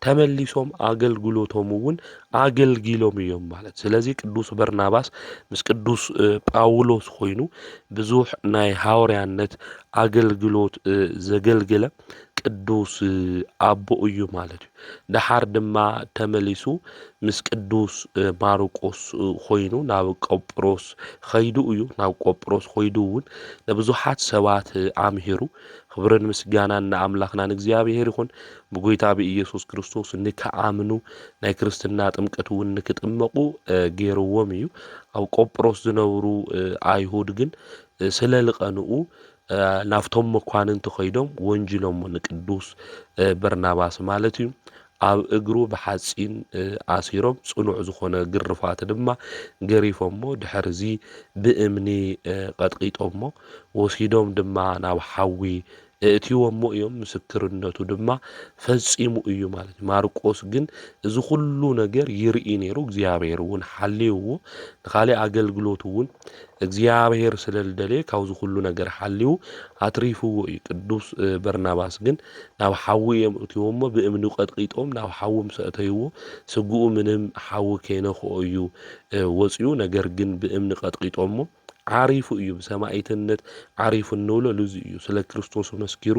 ተመሊሶም አገልግሎቶም እውን አገልጊሎም እዮም ማለት ስለዚ ቅዱስ በርናባስ ምስ ቅዱስ ጳውሎስ ኮይኑ ብዙሕ ናይ ሐዋርያነት አገልግሎት ዘገልገለ ቅዱስ አቦ እዩ ማለት እዩ ድሓር ድማ ተመሊሱ ምስ ቅዱስ ማርቆስ ኮይኑ ናብ ቆጵሮስ ኸይዱ እዩ ናብ ቆጵሮስ ኸይዱ እውን ንብዙሓት ሰባት ኣምሂሩ ክብርን ምስጋናን ንኣምላኽና ንእግዚአብሔር ይኹን ብጎይታ ብኢየሱስ ክርስቶስ ንከኣምኑ ናይ ክርስትና ጥምቀት እውን ንክጥመቁ ገይርዎም እዩ ኣብ ቆጵሮስ ዝነብሩ ኣይሁድ ግን ስለልቐንኡ ናፍቶም መኳንንቲ ኸይዶም ወንጅሎም ንቅዱስ በርናባስ ማለት እዩ ኣብ እግሩ ብሓጺን ኣሲሮም ጽኑዕ ዝኾነ ግርፋት ድማ ገሪፎሞ ድሕርዚ ብእምኒ ቀጥቂጦሞ ወሲዶም ድማ ናብ ሓዊ እትይዎሞ እዮም ምስክርነቱ ድማ ፈጺሙ እዩ ማለት ማርቆስ ግን እዚ ኩሉ ነገር ይርኢ ነይሩ እግዚአብሔር እውን ሓልይዎ ንኻልእ ኣገልግሎት እውን እግዚአብሔር ስለልደለየ ካብዚ ኩሉ ነገር ሓልዩ ኣትሪፍዎ እዩ ቅዱስ በርናባስ ግን ናብ ሓዊ እዮም እትይዎሞ ብእምኒ ቀጥቂጦም ናብ ሓዊ ምሰእተይዎ ስጉኡ ምንም ሓዊ ከይነኽኦ እዩ ወፂኡ ነገር ግን ብእምኒ ቀጥቂጦሞ ዓሪፉ እዩ ብሰማዕትነት ዓሪፉ እንብሎ ለዚ እዩ ስለ ክርስቶስ መስኪሩ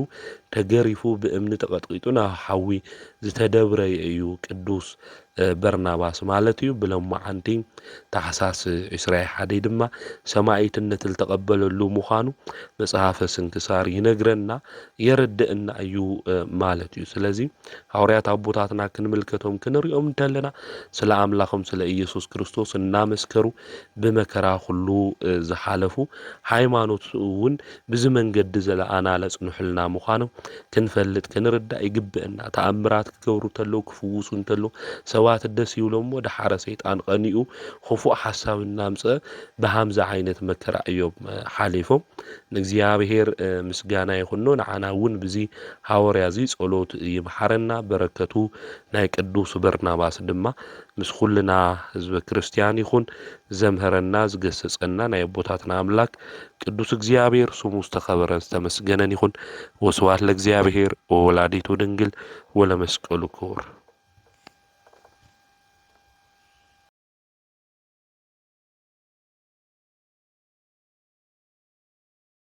ተገሪፉ ብእምኒ ተቀጥቂጡ ናብ ሓዊ ዝተደብረ እዩ ቅዱስ በርናባስ ማለት እዩ ብሎማዓንቲ ታሕሳስ 21 ድማ ሰማዕትነት ዝተቀበለሉ ምዃኑ መጽሐፈ ስንክሳር ይነግረና የረድእና እዩ ማለት እዩ ስለዚ ሐዋርያት አቦታትና ክንምልከቶም ክንሪኦም እንተለና ስለ አምላኾም ስለ ኢየሱስ ክርስቶስ እናመስከሩ ብመከራ ሁሉ ዝሓለፉ ሃይማኖት እውን ብዚ መንገዲ ዘለኣና ለጽንሑልና ምዃኑ ክንፈልጥ ክንርዳእ ይግብአና ተኣምራት ክገብሩ ተሎ ክፍውሱ እንተሎ ሰባት ደስ ይብሎሞ ድሓረ ሰይጣን ቀኒኡ خفوء حسابنا مص بهمز عينت مكر أيوب حليفه نእግዚአብሔር ምስጋና ይሁን ንዓና እውን በዚ ሐዋርያ ዚ ጸሎት ይምሐረና በረከቱ ናይ ቅዱስ በርናባስ ድማ ምስ ኩልና ህዝበ ክርስቲያን ይሁን ዘምሐረና ዝገሰጸና ናይ ቦታትና አምላክ ቅዱስ እግዚአብሔር ስሙ ዝተኸበረ ዝተመስገነን ይሁን ወስብሐት ለእግዚአብሔር ወወላዲቱ ድንግል ወለመስቀሉ ክቡር